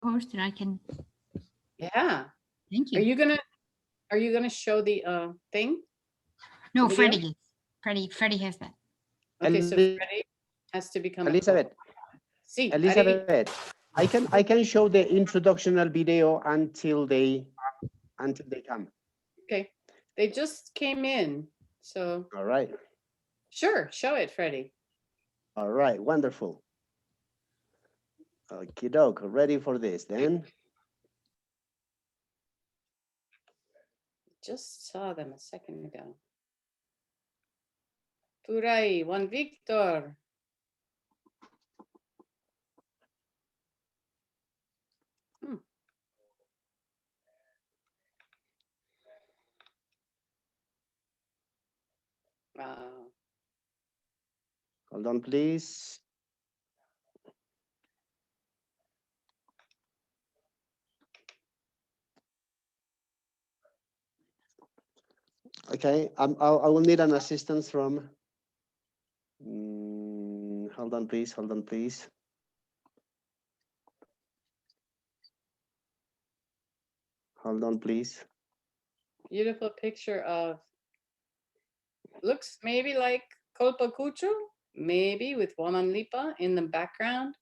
Post and I can. Yeah. Thank you. Are you gonna show the thing? No, the video? Freddie is. Freddie has that. Okay, so Freddie has to become Elizabeth. Sí, Elizabeth, I can show the introductional video until they come. Okay, they just came in, so. All right. Sure, show it, Freddie. All right, wonderful. Okie doke, ready for this then? Just saw them a second ago. Turay, Juan Victor. Wow. Hold on, please. Okay, I will need an assistance from. Hold on, please. Hold on, please. Hold on, please. Beautiful picture of. Looks maybe like Colpacucho, maybe with Waman Lipa in the background.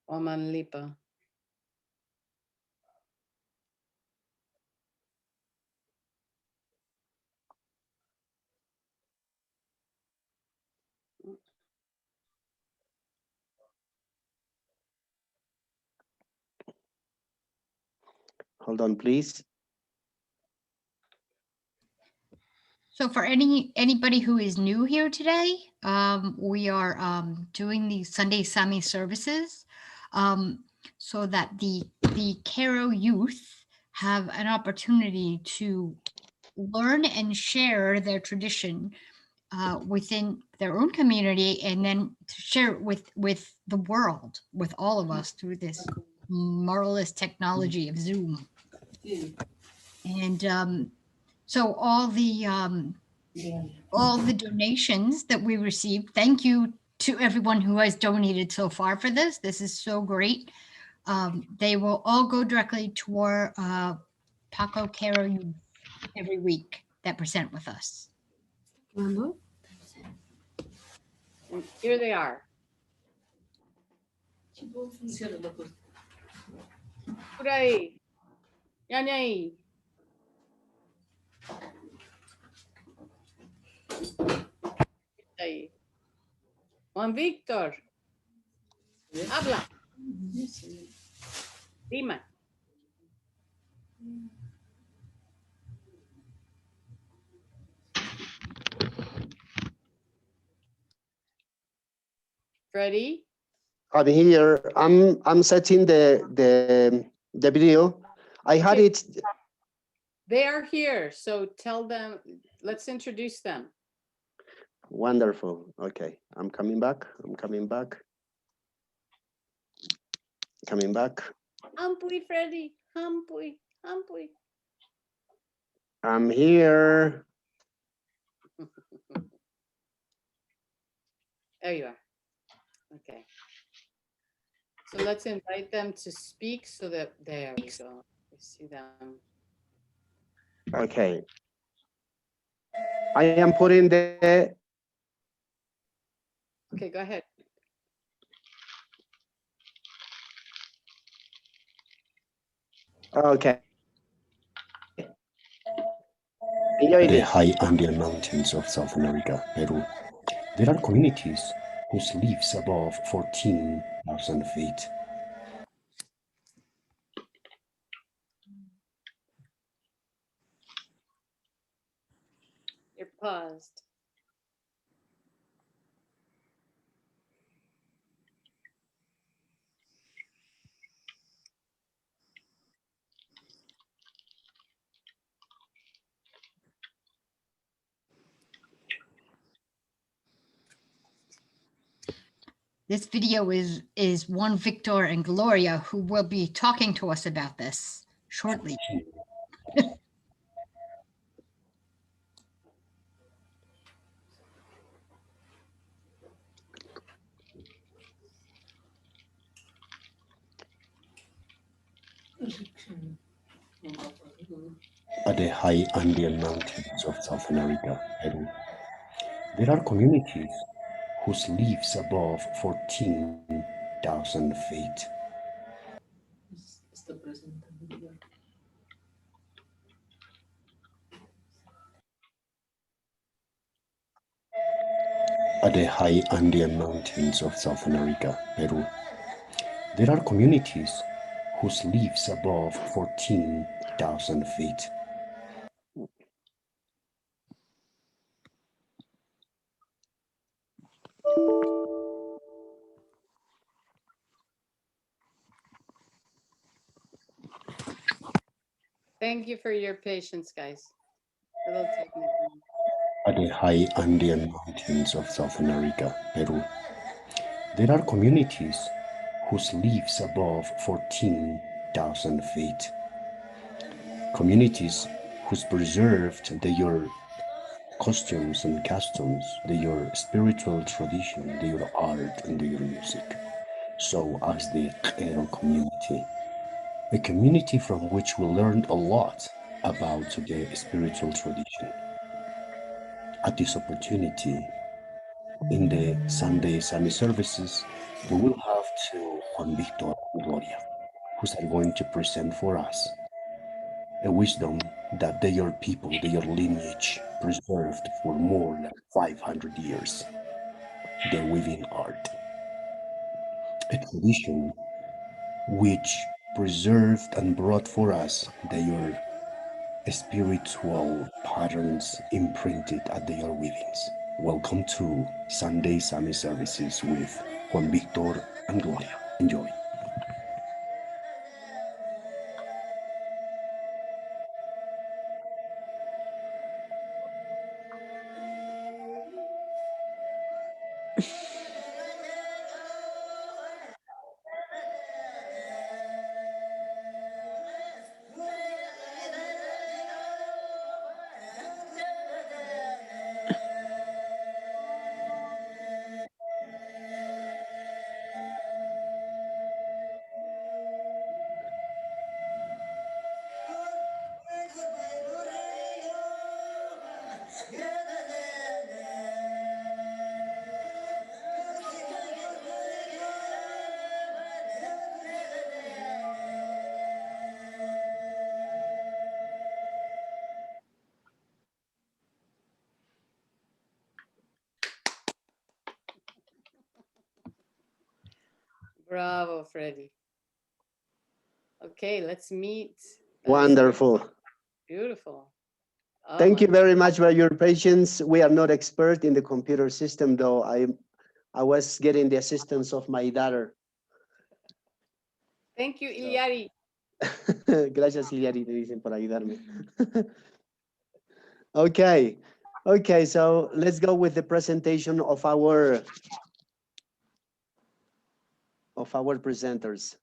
Waman Lipa. Hold on, please. So for anybody who is new here today, we are doing the Sunday Sami services so that the Cairo youth have an opportunity to learn and share their tradition within their own community, and then to share it with the world, with all of us through this marvelous technology of Zoom. And so all the donations that we received, thank you to everyone who has donated so far for this. This is so great. They will all go directly to our Paqo Cairo youth every week that present with us. And here they are. Turay. Yanyay. Juan Victor. Habla. Dima. Freddie. I'm here. I'm setting the video. I had it. They are here, so tell them. Let's introduce them. Wonderful. Okay, I'm coming back. I'm coming back. Coming back. Hampuy, Freddie. Hampuy. Hampuy. I'm here. There you are. Okay. So let's invite them to speak so that there we go. We see them. Okay. I am putting the. Okay, go ahead. Okay. The high Andean mountains of South America, Peru. There are communities whose lives above 14,000 feet. You're paused. This video is Juan Victor and Gloria, who will be talking to us about this shortly. At the high Andean mountains of South America, Peru, there are communities whose lives above 14,000 feet. At the high Andean mountains of South America, Peru, there are communities whose lives above 14,000 feet. Thank you for your patience, guys. A little technical. At the high Andean mountains of South America, Peru, there are communities whose lives above 14,000 feet. Communities whose preserved their costumes and customs, their spiritual tradition, their art and their music. So as the Q'ero community, a community from which we learned a lot about the spiritual tradition. At this opportunity, in the Sunday Sami services, we will have to Juan Victor and Gloria, who are going to present for us a wisdom that their people, their lineage, preserved for more than 500 years, the weaving art, a tradition which preserved and brought for us their spiritual patterns imprinted at their weavings. Welcome to Sunday Sami Services with Juan Victor and Gloria. Enjoy. Bravo, Freddie. Okay, let's meet. Wonderful. Beautiful. Oh, Thank you my- very much for your patience. We are not expert in the computer system, though. I was getting the assistance of my daughter. Thank you, Iliari. Gracias, Iliari, te dicen por ayudarme. Okay. Okay, so let's go with the presentation of our presenters.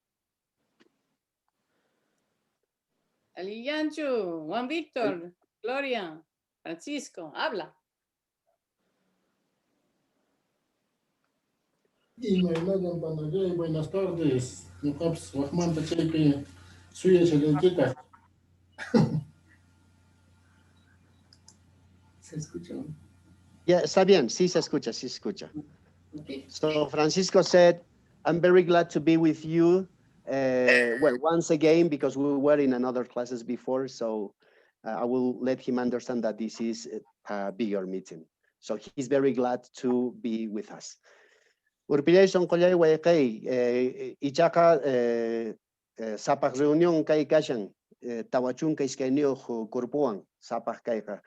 Aliyanchu, Juan Víctor, Gloria, Francisco, habla. Buenas tardes. Suya Chelenquita. ¿Se escucha? Yeah, está bien. Sí se escucha, sí se escucha. Okay. So Francisco said, I'm very glad to be with you. Well, once again, because we were in another classes before, so I will let him understand that this is a bigger meeting. So he's very glad to be with us. Urpilay son kolay waykay, ichaka sapak reunión kay kashan, tawachun kay skanyo kurpuan, sapak kayka,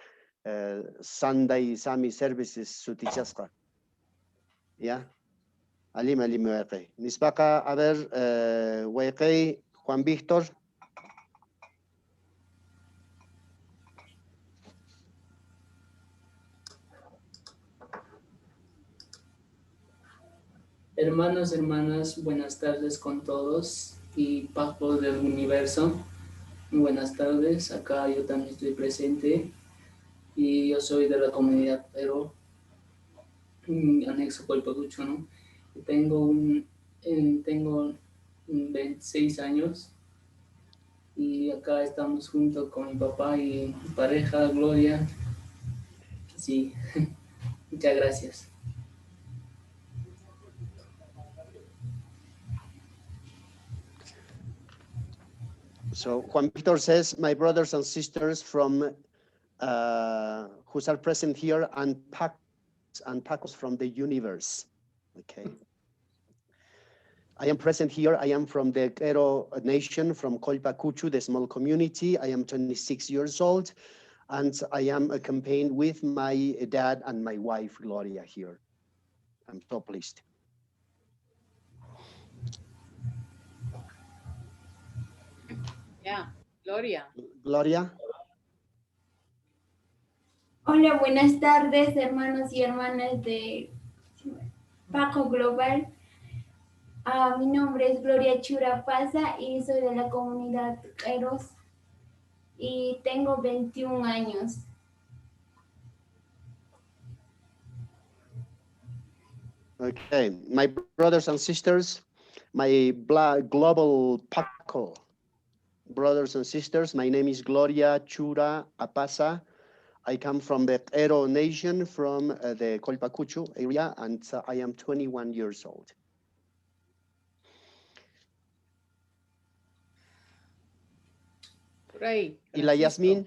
Sunday Sami Services sutichasqa. Yeah. Alim waykay. Nispaka, a ver, waykay, Juan Víctor. Hermanos, hermanas, buenas tardes con todos y Paqo del universo. Muy buenas tardes, acá yo también estoy presente y yo soy de la comunidad Perú, anexo Colpacucho, ¿no? Tengo 26 años Y acá estamos junto con mi papá y mi pareja, Gloria. Sí, muchas gracias. So Juan Victor says, my brothers and sisters from who are present here and Paqos from the universe. Okay. I am present here. I am from the Quero nation, from Colpacuchu, the small community. I am 26 years old, and I am accompanied with my dad and my wife, Gloria, here. I'm so pleased. Yeah, Gloria. Gloria. Hola, buenas tardes, hermanos y hermanas de Paqo Global. Mi nombre es Gloria Chura Passa y soy de la comunidad Eros y tengo 21 años. Okay, my brothers and sisters, my global Paqo brothers and sisters, my name is Gloria Chura Apaza. I come from the Paqo nation, from the Colpacuchu area, and I am 21 years old. Right. ¿Y la Yasmín?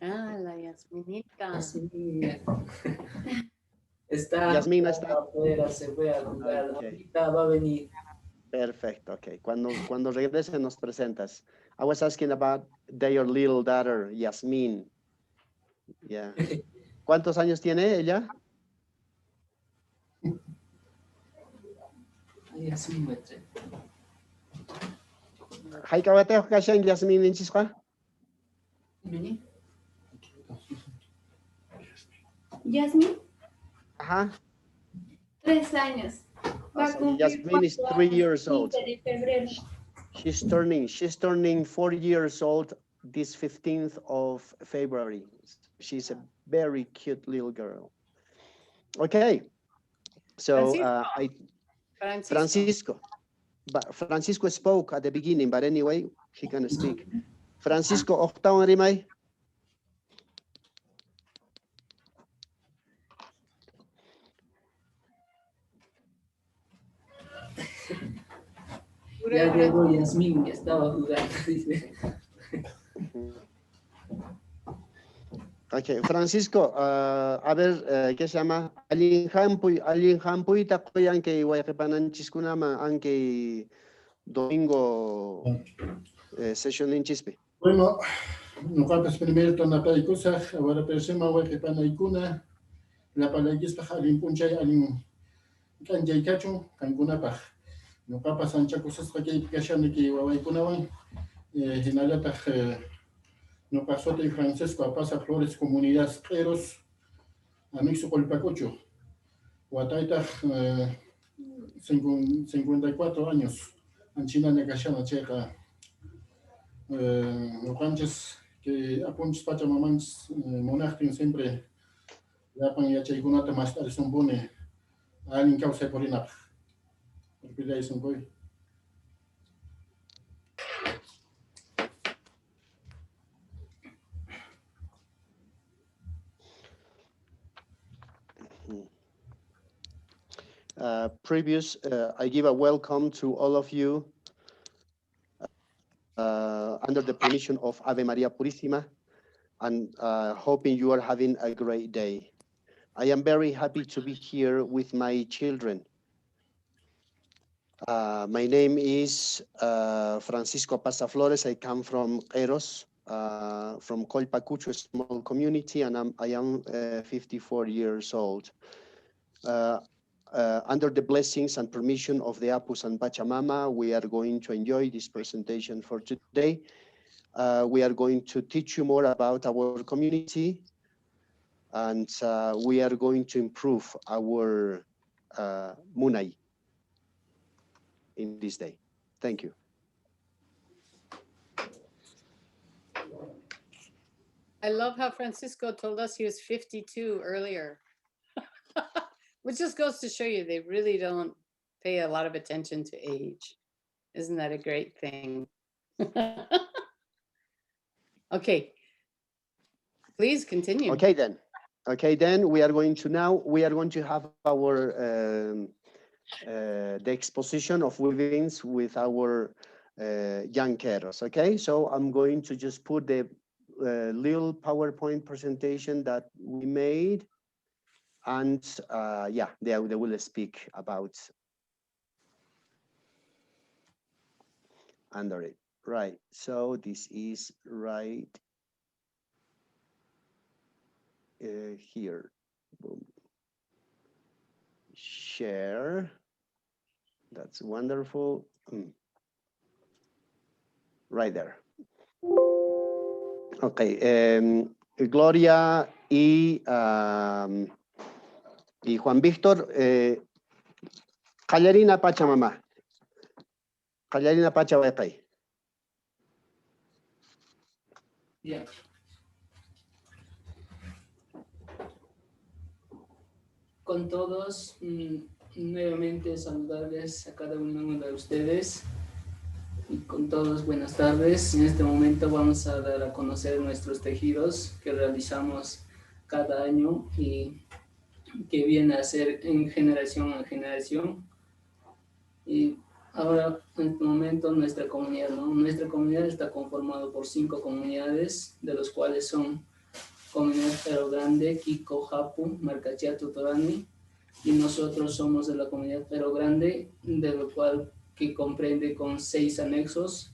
Ah, la Yasminita. Está Yasmín está afuera, se fue a jugar. Okay. Ahorita va a venir. Perfecto, okay. Cuando regrese nos presentas. I was asking about their little daughter, Yasmín. Yeah. ¿Cuántos años tiene ella? Ay, así me trae. Haikawate kashan Yasmín inchisqa? Vení. Yasmin, Ajá. 3 años. Va a So cumplir Yasmín is 4 3 años, years old. 15 de febrero. She's turning 4 years old this 15th of February. She's a very cute little girl. Okay. So Francisco. Francisco spoke at the beginning, but anyway, he can speak. Francisco, octavo rimay. Ya llegó Yasmín, ya estaba jugando, dice. Okay, Francisco, a ver, ¿qué se llama? Alin hampuy takoy anke wayqipananchikkunama anke domingo session inchispi. Bueno, nosotros primero tonapaykusaj, ahora persema wayqipanaykuna, lapalaykisqa allin p'unchay allin k'anchaykachun kankunapaq. Ñuqapas anchakusasqa kaypi kashani kay wawaykunawan, hinallataq ñuqa sutay Francisco Apaza Flores Comunidad Q'eros, Amixo Colpacucho. Wataytaq 54 años, anchinana kashana chayqa. Ñuqanchis que apunchis pachamamanchis munaqtin siempre llapan yachaykunata mast'arisunpuni allin kawsaypurinapaq. Pirpillaysunkuy. I give a welcome to all of you under the permission of Ave Maria Purissima, and hoping you are having a great day. I am very happy to be here with my children. My name is Francisco Passa Flores. I come from Eros, from Colpacucho, a small community, and I am 54 years old. Under the blessings and permission of the Apus and Pachamama, we are going to enjoy this presentation for today. We are going to teach you more about our community, and we are going to improve our Munay in this day. Thank you. I love how Francisco told us he was 52 earlier. Which just goes to show you they really don't pay a lot of attention to age. Isn't that a great thing? Okay. Please continue. Okay, then. Okay, then we are going to have our the exposition of weavings with our young carers. Okay, so I'm going to just put the little PowerPoint presentation that we made, and yeah, they will speak about under it. Right. So this is right here. Boom. Share. That's wonderful. Right there. Okay. Gloria y Juan Víctor, Callarina Pachamama. Callarina Pachamama. Ya. Con todos, nuevamente saludarles a cada uno de ustedes. Y con todos, buenas tardes. En este momento vamos a dar a conocer nuestros tejidos que realizamos cada año y que viene a ser en generación. Y ahora, en este momento, nuestra comunidad, ¿no? Nuestra comunidad está conformada por 5 comunidades, de los cuales son Comunidad Pero Grande, Kiko, Japu, Marcachía, Tutorani, y nosotros somos de la Comunidad Pero Grande, de lo cual que comprende con 6 anexos,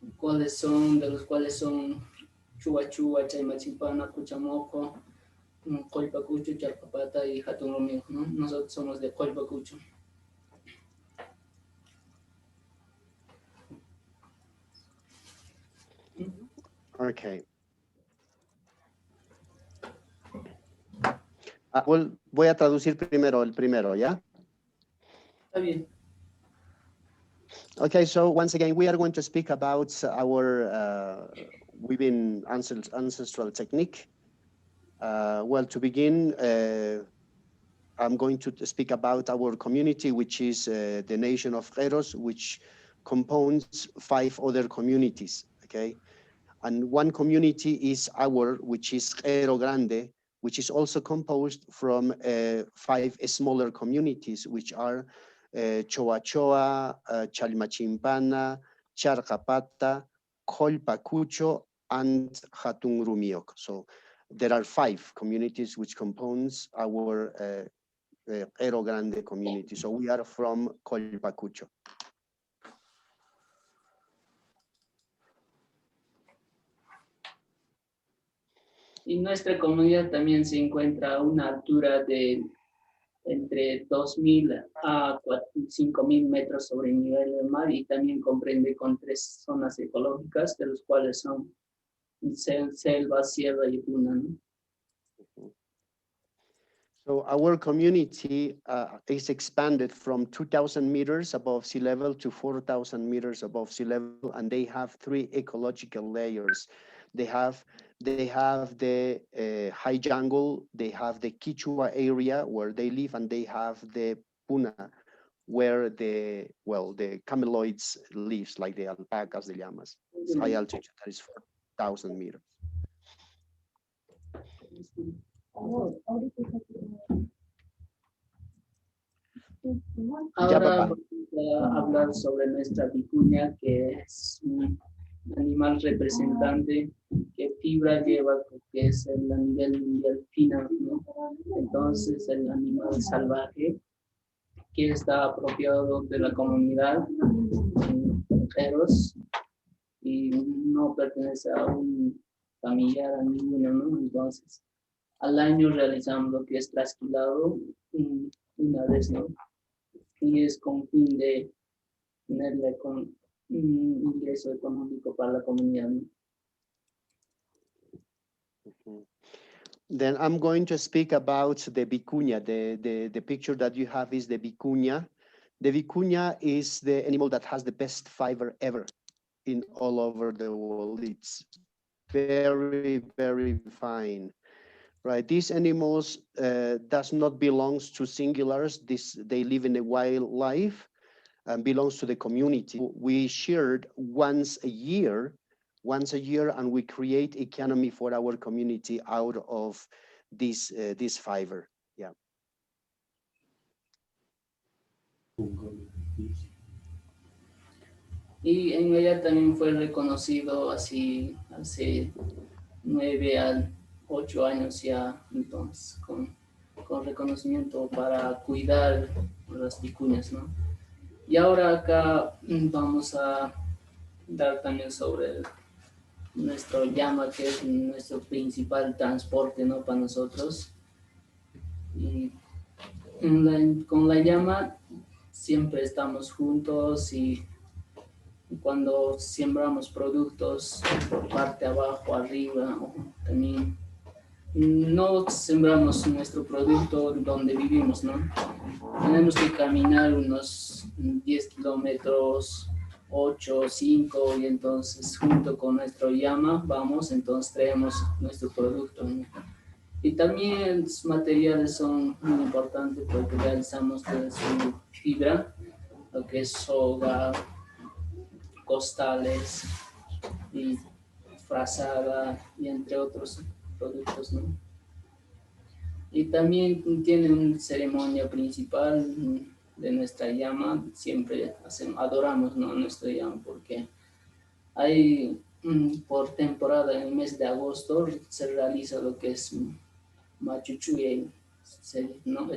de los cuales son Chua, Chaymachimpana, Cuchamoco, Colpacucho, Chalpapata y Hatunrumio, ¿no? Nosotros somos de Colpacucho. Okay. Voy a traducir primero el primero, ¿ya? Está bien. Okay, so once again, we are going to speak about our weaving ancestral technique. Well, to begin, I'm going to speak about our community, which is the nation of Jeros, which compounds 5 other communities, okay? And one community is which is Jero Grande, which is also composed from 5 smaller communities, which are Choa Choa, Chalmachimpana, Charcapata, Colpacucho, and Hatunrumiok. So there are 5 communities which compose our Jero Grande community. So we are from Colpacucho. Y nuestra comunidad también se encuentra a una altura de entre 2.000 a 5.000 metros sobre el nivel del mar, y también comprende con 3 zonas ecológicas, de los cuales son selva, sierra y duna, ¿no? So our community is expanded from 2,000 meters above sea level to 4,000 meters above sea level, and they have 3 ecological layers. They have the high jungle, they have the Quichua area where they live, and they have the Puna, where the cameloids lives, like the alpacas, the llamas. It's high altitude, that is 4,000 meters. Ahora vamos a hablar sobre nuestra vicuña, que es un animal representante que fibra lleva, que es el a nivel mundial fina, ¿no? Entonces el animal salvaje que está apropiado de la comunidad Jeros y no pertenece a un familiar, a ninguno, ¿no? Entonces al año realizamos lo que es trasquilado una vez, ¿no? Y es con fin de tenerle con ingreso económico para la comunidad, ¿no? Then I'm going to speak about the vicuña. The picture that you have is the vicuña. The vicuña is the animal that has the best fiber ever in all over the world. It's very, very fine, right? These animals does not belong to singulars. They live in a wildlife, belongs to the community. We shared once a year, and we create economy for our community out of this fiber. Yeah. Y en ella también fue reconocido así hace 9 a 8 años ya, entonces, con reconocimiento para cuidar las vicuñas, ¿no? Y ahora acá vamos a dar también sobre nuestro llama, que es nuestro principal transporte, ¿no? Para nosotros. Y con la llama siempre estamos juntos y cuando sembramos productos por parte abajo, arriba, o también no sembramos nuestro producto donde vivimos, ¿no? Tenemos que caminar unos 10 kilómetros, 8, 5, y entonces junto con nuestro llama vamos, entonces traemos nuestro producto, ¿no? Y también los materiales son muy importantes porque realizamos de su fibra, lo que es soga, costales y frazada y entre otros productos, ¿no? Y también tiene una ceremonia principal de nuestra llama. Siempre adoramos, ¿no?, nuestra llama, porque hay por temporada, en el mes de agosto, se realiza lo que es Machuchuye, ¿no?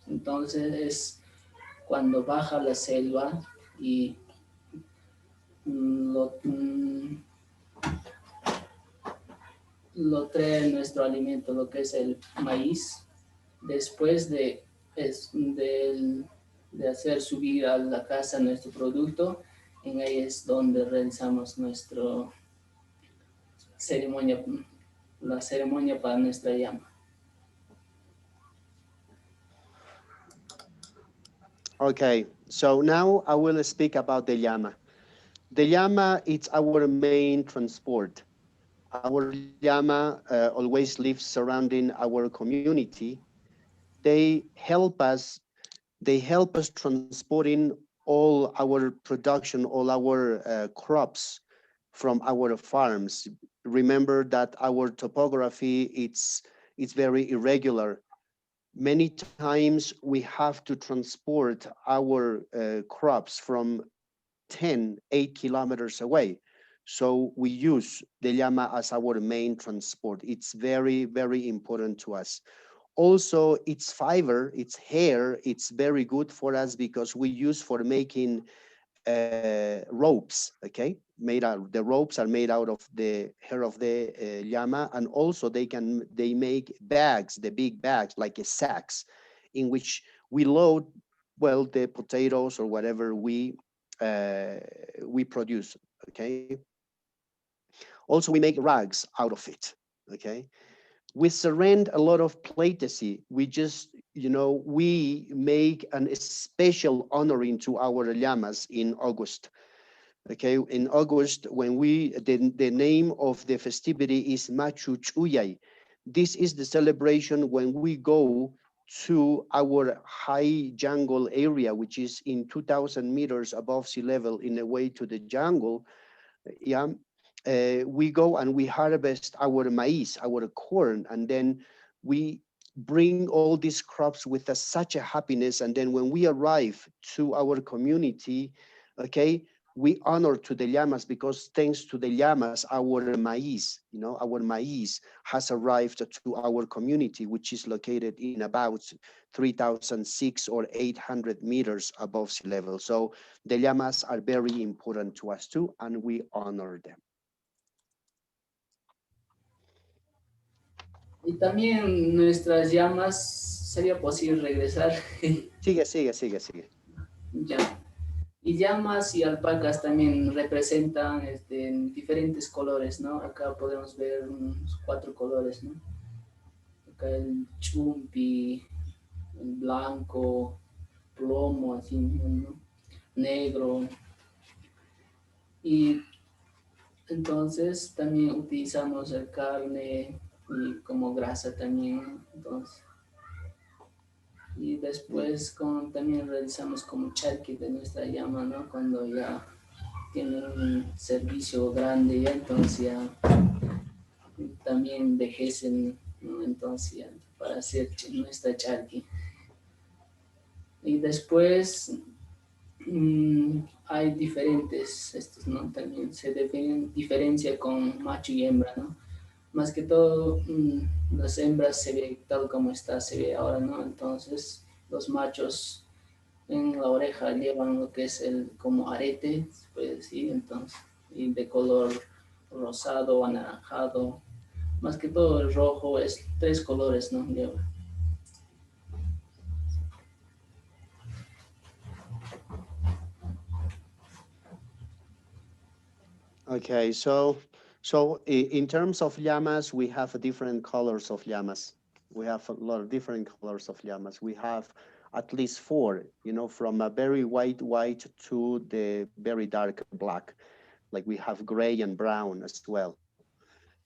Entonces es cuando baja la selva y lo trae nuestro alimento, lo que es el maíz, después de hacer subir a la casa nuestro producto. En ahí es donde realizamos nuestra ceremonia, la ceremonia para nuestra llama. Okay, so now I will speak about the llama. The llama, it's our main transport. Our llama always lives surrounding our community. They help us transporting all our production, all our crops from our farms. Remember that our topography, it's very irregular. Many times we have to transport our crops from 8 kilometers away. So we use the llama as our main transport. It's very, very important to us. Also, its fiber, its hair, it's very good for us because we use for making ropes, okay? The ropes are made out of the hair of the llama, and also they make bags, the big bags, like a sacks, in which we load, well, the potatoes or whatever we produce, okay? Also, we make rugs out of it, okay? We surrender a lot of playtesy. We just, we make a special honoring to our llamas in August. Okay, in August, when the name of the festivity is Machu Chuyay. This is the celebration when we go to our high jungle area, which is in 2,000 meters above sea level in the way to the jungle. Yeah. We go and we harvest our maize, our corn, and then we bring all these crops with such a happiness. And then when we arrive to our community, okay, we honor to the llamas, because thanks to the llamas, our maize has arrived to our community, which is located in about 3,600 or 800 meters above sea level. So the llamas are very important to us too, and we honor them. Y también nuestras llamas, ¿sería posible regresar? Sigue. Ya. Y llamas y alpacas también representan diferentes colores, ¿no? Acá podemos ver unos 4 colores, ¿no? Acá el chumpi, el blanco, plomo, así, ¿no? Negro. Y entonces también utilizamos el carne y como grasa también, entonces. Y después también realizamos como charqui de nuestra llama, ¿no? Cuando ya tienen un servicio grande, ya entonces ya también envejecen, ¿no? Entonces ya para hacer nuestra charqui. Y después hay diferentes, estos, ¿no? También se diferencia con macho y hembra, ¿no? Más que todo, las hembras se ve tal como está, se ve ahora, ¿no? Entonces, los machos en la oreja llevan lo que es el como arete, se puede decir, entonces, y de color rosado o anaranjado. Más que todo el rojo es 3 colores, ¿no? Lleva. Okay, in terms of llamas, we have different colors of llamas. We have a lot of different colors of llamas. We have at least 4, you know, from a very white to the very dark black. Like we have gray and brown as well.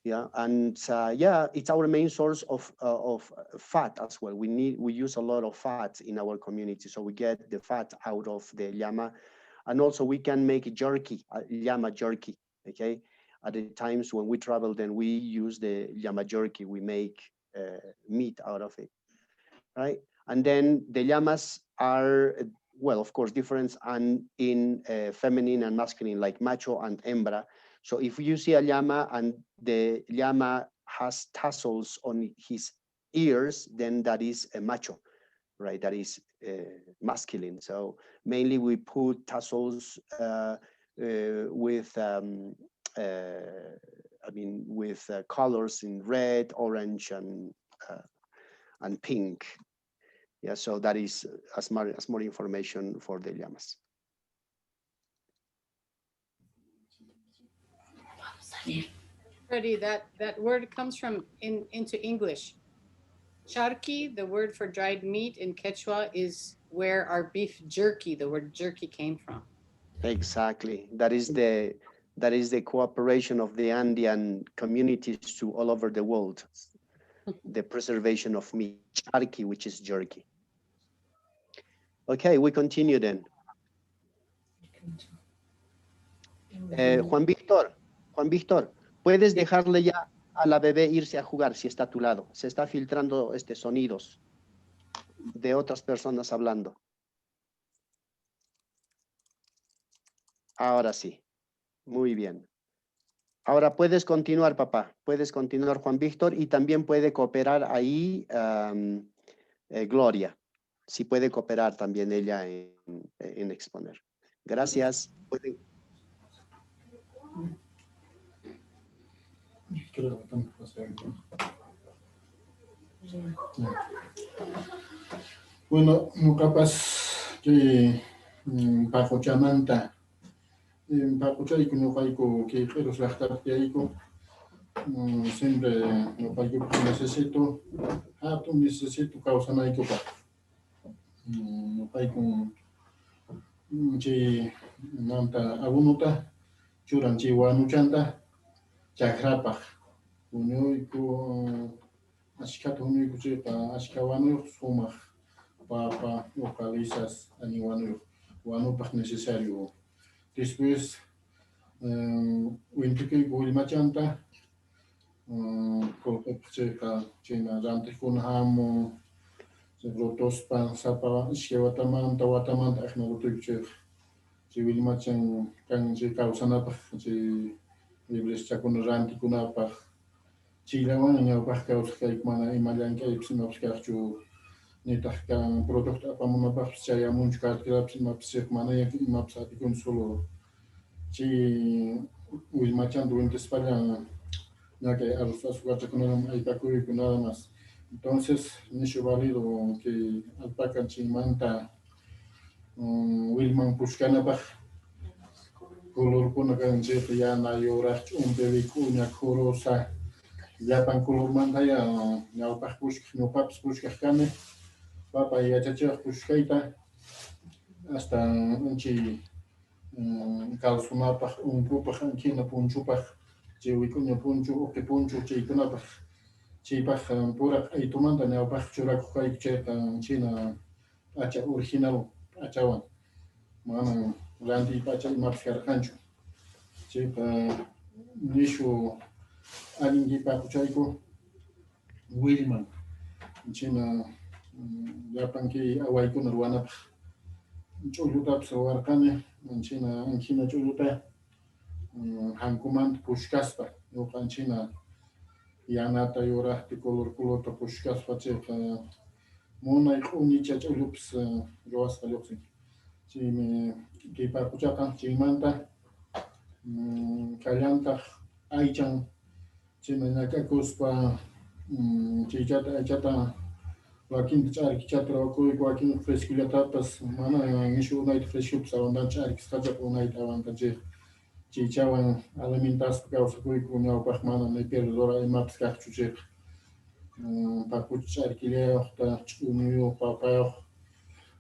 Yeah, and yeah, it's our main source of fat as well. We use a lot of fat in our community, so we get the fat out of the llama, and also we can make jerky, llama jerky. Okay, at the times when we travel, then we use the llama jerky. We make meat out of it, right? And then the llamas are, well, of course, different and in feminine and masculine, like macho and hembra. So if you see a llama and the llama has tassels on his ears, then that is a macho, right? That is masculine. So mainly we put tassels with, with colors in red, orange, and pink. Yeah, so that is as more information for the llamas. Freddie, that word comes from into English. Charqui, the word for dried meat in Quechua, is where our beef jerky, the word jerky, came from. Exactly. That is the cooperation of the Andean communities to all over the world. The preservation of meat, charqui, which is jerky. Okay, we continue then. Juan Víctor, puedes dejarle ya a la bebé irse a jugar si está a tu lado. Se está filtrando sonidos de otras personas hablando. Ahora sí. Muy bien. Ahora puedes continuar, papá. Puedes continuar, Juan Víctor, y también puede cooperar ahí Gloria. Si puede cooperar también ella en exponer. Gracias. Bueno, no capaz que Paqo chamanta, Paqo chayco no paico que quiero slachtarte aico, siempre no paico que necesito causa naico pa, no paico chi manta agunuta, churan chi wanuchanta, chakrapaj, unioico ashikato unioico chepa ashikawanu sumaj. Papa, localizas aniwanu wanupaj necesario. Después, wintuki guilmachanta, colpecheca, china, rantikunhamo, rotospan, sapa, iskewatamanta, watamanta, ajnarutuchech, si wilmachan, kan si causanapaj, si libres chakun rantikunapaj, chilawan, ñawpaj causcaikmana, imayanka, ipsimapskachu. Nitahkan producto apamunapaq chayamunchu kartirapas imapas mana imapas atikun solo chi willmachanta wintispalla ñaka arroz azucarchakunaman aypakuyku nada más. Entonces nishu válido que alpaca chimanta willman pushkanapaq colorkuna kanchita yana yuraqchu umpeviku ñakhurusa llapan colormanta ya ñawpaq pushkaq ñuqapas pushkaq kani. Papa yachachaq pushkayta hasta unchi calzunapaq unkupaq anchina punchupaq chiwikuña punchu uqi punchu chaykunapaq chaypaq puraq aytumanta ñawpaq churakuq kayku chayqa china acha original achawan mana ranti pacha imapas karqanchu chayqa nishu allinki paquchayku willman china llapanki awaykuna ruwanapaq ch'ullutapas ruwarqani china anjina ch'ulluta hankumanta pushkaspa ñuqanchina yanata yuraqti colorta pushkaspa chayqa munay q'unicha ch'ullupas ruwasqa lluqsin chaymi kay paquchaqa chaymanta kallantaq aychan chayna ñakakuspa chaychata aychata wakinta ch'arki chatrawakuy wakin fresquillatapas mana nishu unayta freshupas awantan ch'arkisqacha unayta awantanchik chaychawan alimentaspa kawsakuyku ñawpaq mana ni perdedora imapas kaqchu chayqa paqucha ch'arkillayuqta ch'uñuyuq papayuq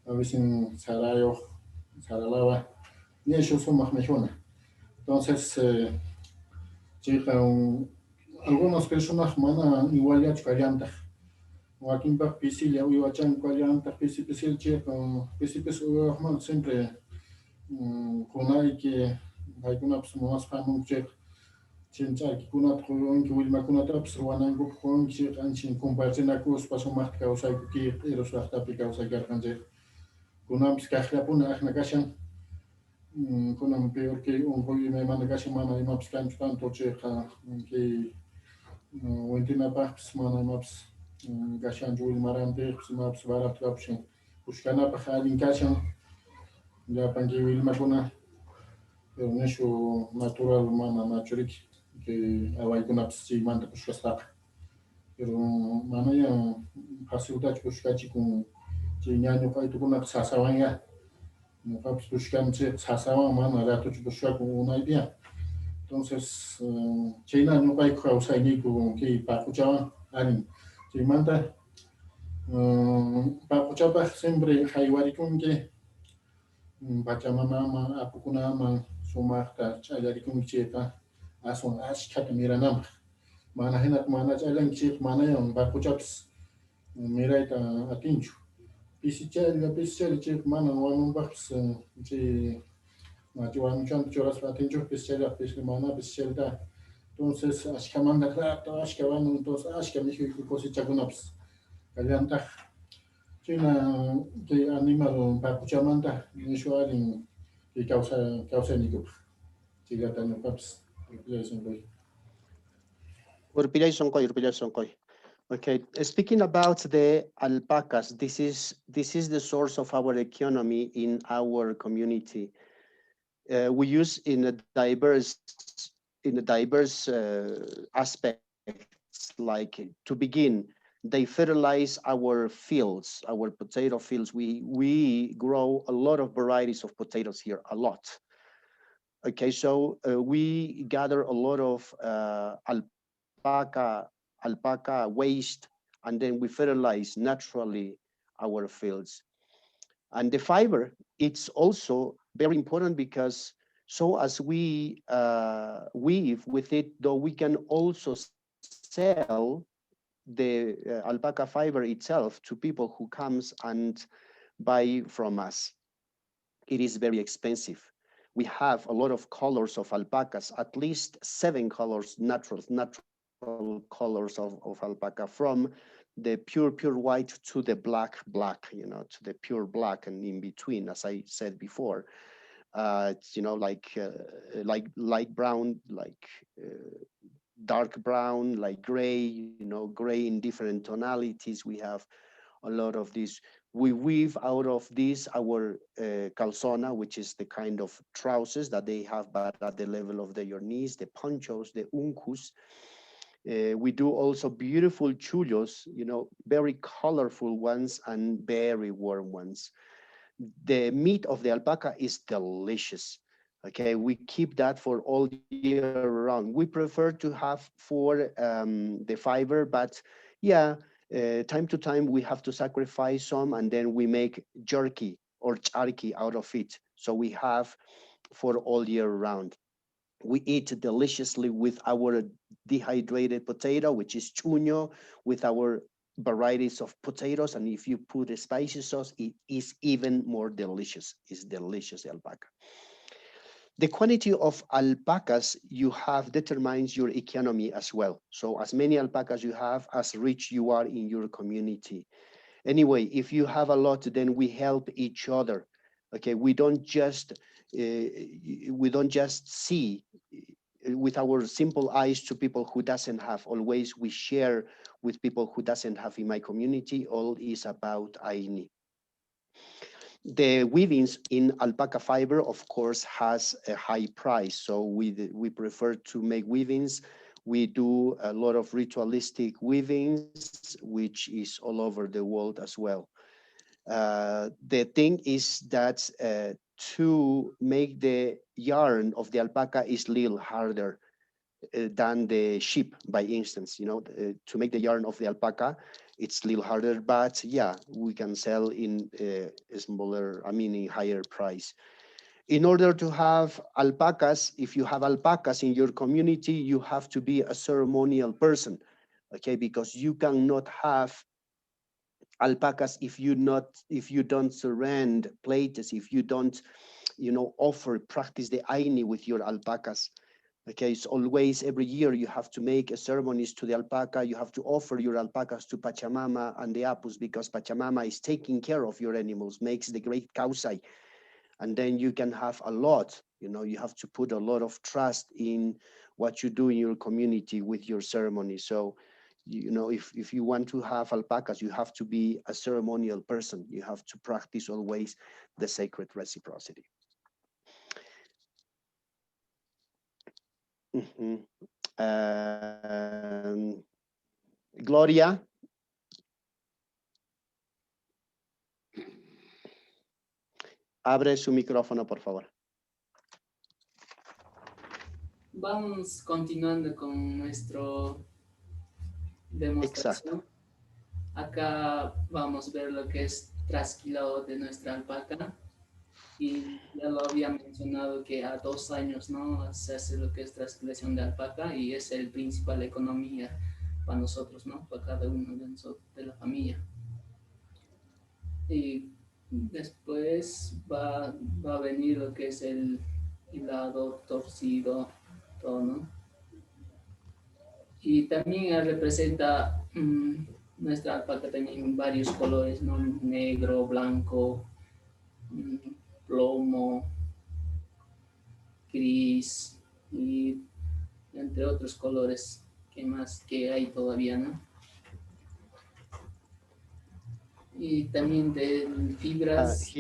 a veces sarayuq saralawa nishu sumaq mijuna entonces chayqa algunas personas mana igualachu kallantaq wakinpaq pisilla uywachanku kallantaq pisi pisil chayqa pisi pisi uywaqman siempre kunayki paykunapas munasqa hamunku chayqa chay ch'arkikunata quyunki willmakunatapas ruwanankupaq quyunki chayqa ancha compartinakuspa sumaqta kawsayku q'iru llaqtapi kawsaykarqanchik kunapas kaqllapuna aqna kashan kunan peor que unquy imaymana kashan mana imapas kanchu tanto chayqa kay wintinapaqpas mana imapas kashanchu willmarantiqpas imapas barato kapushan pushkanapaq allin kashan llapan kay willmakuna pero nishu natural mana nachuriki kay awaykunapas chaymanta pushkaspaqa pero manaya facilitachu pushkachikun chay ñañu qaytukunata sasawanqa ñuqapas pushkani chayqa sasawan mana ratuchu pushkakun unaypiyan entonces chayna ñuqayku kawsayniyku kay paquchawan allin chaymanta paquchapaq siempre haywarikunki pachamamaman apukunaman sumaqta ch'allarikunki chayqa aswan ashkhata mirananpaq mana hinata mana ch'allanki chayqa manayan paquchapas mirayta atinchu pisichalla chayqa mana wanunpaqpas chay wanuchanta churaspa atinchu pisichalla mana pisichallata entonces ashkamanta rato ashka wanun entonces ashka mijuyku cosechakunapas kallantaq chayna kay animal paquchamanta nishu allin kay kawsayniykupaq chaylata ñuqapas urpillaysunquyki. Urpillay Sonkoy. Okay, speaking about the alpacas, this is the source of our economy in our community. We use in a diverse aspects. Like to begin, they fertilize our fields, our potato fields. We grow a lot of varieties of potatoes here, a lot. Okay, so we gather a lot of alpaca waste, and then we fertilize naturally our fields. And the fiber, it's also very important because so as we weave with it, though we can also sell the alpaca fiber itself to people who comes and buy from us. It is very expensive. We have a lot of colors of alpacas, at least 7 colors, natural colors of alpaca, from the pure white to the black, to the pure black, and in between, as I said before, like light brown, like dark brown, like gray, gray in different tonalities. We have a lot of this. We weave out of this our calzona, which is the kind of trousers that they have, but at the level of their knees, the ponchos, the uncus. We do also beautiful chullos, very colorful ones and very warm ones. The meat of the alpaca is delicious. Okay, we keep that for all year round. We prefer to have for the fiber, but yeah, time to time we have to sacrifice some, and then we make jerky or charqui out of it. So we have for all year round. We eat deliciously with our dehydrated potato, which is chuño, with our varieties of potatoes, and if you put a spicy sauce, it is even more delicious. It's delicious, the alpaca. The quantity of alpacas you have determines your economy as well. So as many alpacas you have, as rich you are in your community. Anyway, if you have a lot, then we help each other. Okay, we don't just see with our simple eyes to people who doesn't have. Always we share with people who doesn't have. In my community, all is about Aini. The weavings in alpaca fiber, of course, has a high price. So we prefer to make weavings. We do a lot of ritualistic weavings, which is all over the world as well. The thing is that to make the yarn of the alpaca is a little harder than the sheep, by instance. To make the yarn of the alpaca, it's a little harder, but yeah, we can sell in a smaller, in higher price. In order to have alpacas, if you have alpacas in your community, you have to be a ceremonial person, okay? Because you cannot have alpacas if you don't surrender plates, if you don't, practice the aini with your alpacas. Okay, it's always every year you have to make a ceremonies to the alpaca. You have to offer your alpacas to Pachamama and the Apus, because Pachamama is taking care of your animals, makes the great kausai, and then you can have a lot. You have to put a lot of trust in what you do in your community with your ceremony. So, if you want to have alpacas, you have to be a ceremonial person. You have to practice always the sacred reciprocity. Gloria. Abre su micrófono, por favor. Vamos continuando con nuestra demostración. Exacto. Acá vamos a ver lo que es trasquilado de nuestra alpaca. Y ya lo había mencionado que a 2 años, ¿no? Se hace lo que es trasquilación de alpaca, y es el principal economía para nosotros, ¿no? Para cada uno de la familia. Y después va a venir lo que es el hilado, torcido, todo, ¿no? Y también representa nuestra alpaca también varios colores, ¿no? Negro, blanco, plomo, gris y entre otros colores que hay todavía, ¿no? Y también de fibras,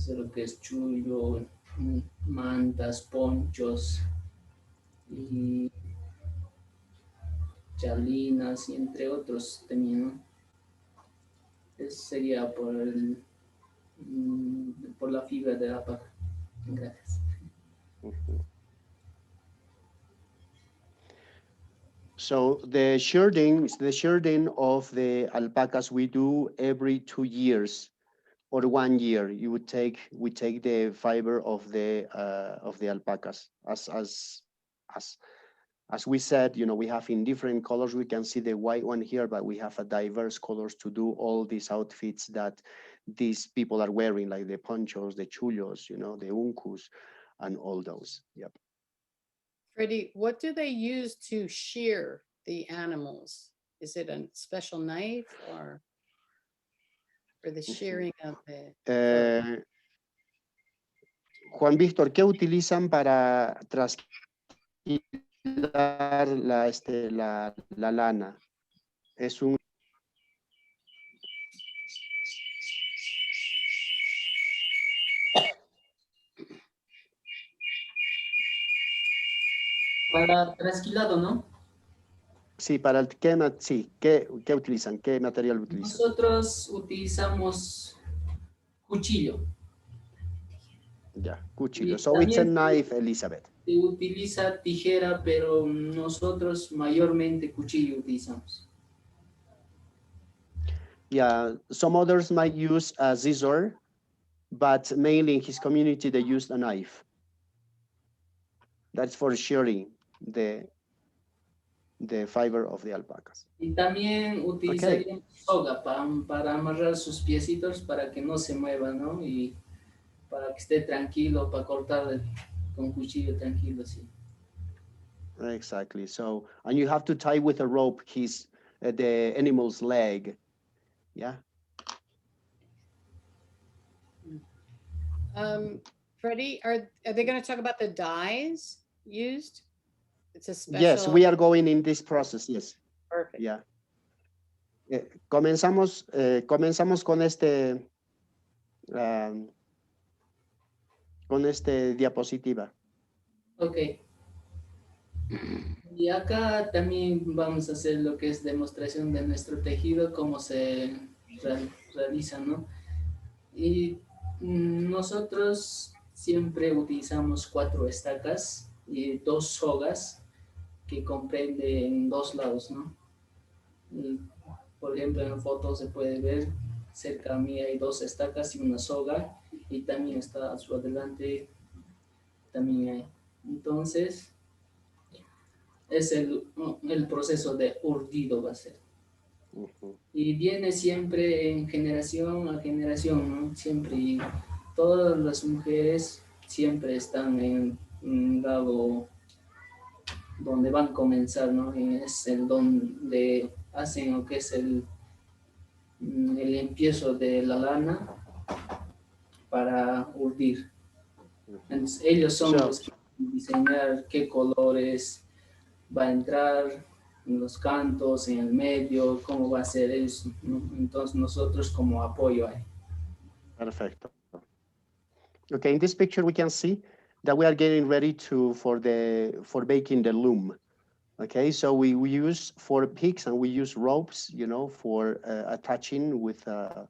lo que es chullo, mantas, ponchos y chalinas, y entre otros también, ¿no? Eso sería por la fibra de la alpaca. Gracias. So the sherding of the alpacas we do every 2 years or 1 year. We take the fiber of the alpacas as we said. We have in different colors. We can see the white one here, but we have a diverse colors to do all these outfits that these people are wearing, like the ponchos, the chullos, the uncus, and all those. Yep. Freddie, what do they use to shear the animals? Is it a special knife or for the shearing of the... Juan Víctor, ¿qué utilizan para trasquilar la lana? Es un... Para trasquilado, ¿no? Sí, para el ¿qué utilizan? ¿Qué material utilizan? Nosotros utilizamos cuchillo. Ya, cuchillo. So it's a knife, Elizabeth. Se utiliza tijera, pero nosotros mayormente cuchillo utilizamos. Yeah, some others might use a scissor, but mainly in his community they use a knife. That's for shearing the the fiber of the alpacas. Y también utilizaríamos soga para amarrar sus piecitos para que no se mueva, ¿no? Y para que esté tranquilo, para cortar con cuchillo tranquilo, sí. Exactly. So, and you have to tie with a rope the animal's leg. Yeah. Freddie, are they going to talk about the dyes used? It's a special. Yes, we are going in this process. Yes. Perfect. Yeah. Comenzamos con este diapositiva. Ok. Y acá también vamos a hacer lo que es demostración de nuestro tejido, cómo se realiza, ¿no? Y nosotros siempre utilizamos 4 estacas y 2 sogas que comprenden 2 lados, ¿no? Y, por ejemplo, en la foto se puede ver, cerca a mí hay 2 estacas y una soga, y también está a su adelante, también hay. Entonces, es el proceso de urdido va a ser. Y viene siempre en generación a generación, ¿no? Siempre, y todas las mujeres siempre están en un lado donde van a comenzar, ¿no? Y es el donde hacen lo que es el empiezo de la lana para urdir. Entonces, ellos son los que van a diseñar qué colores va a entrar en los cantos, en el medio, cómo va a ser eso, ¿no? Entonces nosotros como apoyo ahí. Perfecto. Okay, in this picture we can see that we are getting ready for baking the loom. Okay, so we use 4 peaks and we use ropes, you know, for attaching with a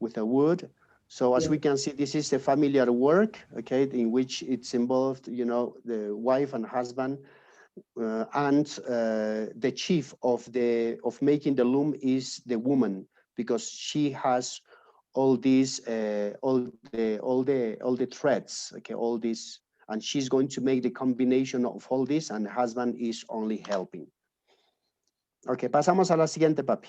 wood. So as we can see, this is a familiar work, okay, in which it's involved, you know, the wife and husband, and the chief of making the loom is the woman, because she has all these all the threads, okay, all this, and she's going to make the combination of all this, and husband is only helping. Okay, pasamos a la siguiente, papi.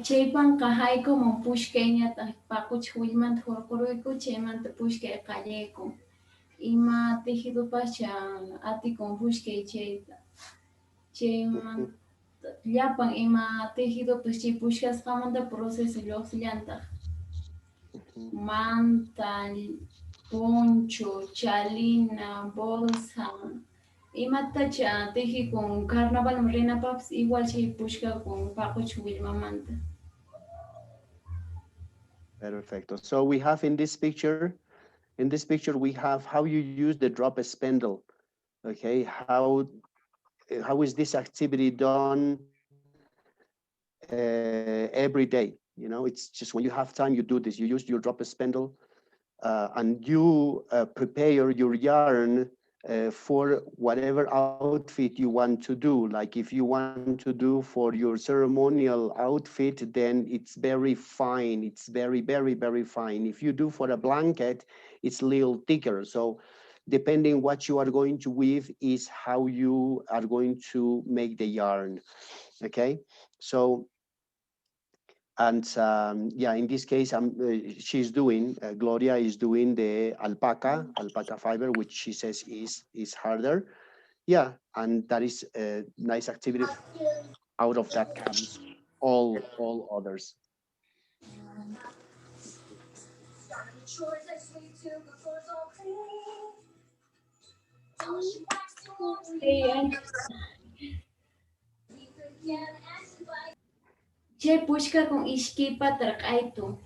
Chaypan kahayku mon pushkayñata paquch willmanta hurquruyku chaymanta pushkay qallayku ima tejidopacha atikun pushkay chayta chaymanta llapan ima tejidopas chay pushkasqamanta proceso lluqsillantaq manta, poncho, chalina, bolsa, imatacha tejikun carnaval rinapapas igual chay pushkakun paquch willmamanta. Perfecto. So we have in this picture we have how you use the drop spindle. Okay, how is this activity done every day? You know, it's just when you have time, you do this. You use your drop spindle and you prepare your yarn for whatever outfit you want to do. Like if you want to do for your ceremonial outfit, then it's very fine. It's very, very, very fine. If you do for a blanket, it's a little thicker. So depending what you are going to weave is how you are going to make the yarn. Okay, so and yeah, in this case, she's doing, Gloria is doing the alpaca fiber, which she says is harder. Yeah, and that is a nice activity. Out of that comes all others. Chay pushkakun ishkay patar q'aytu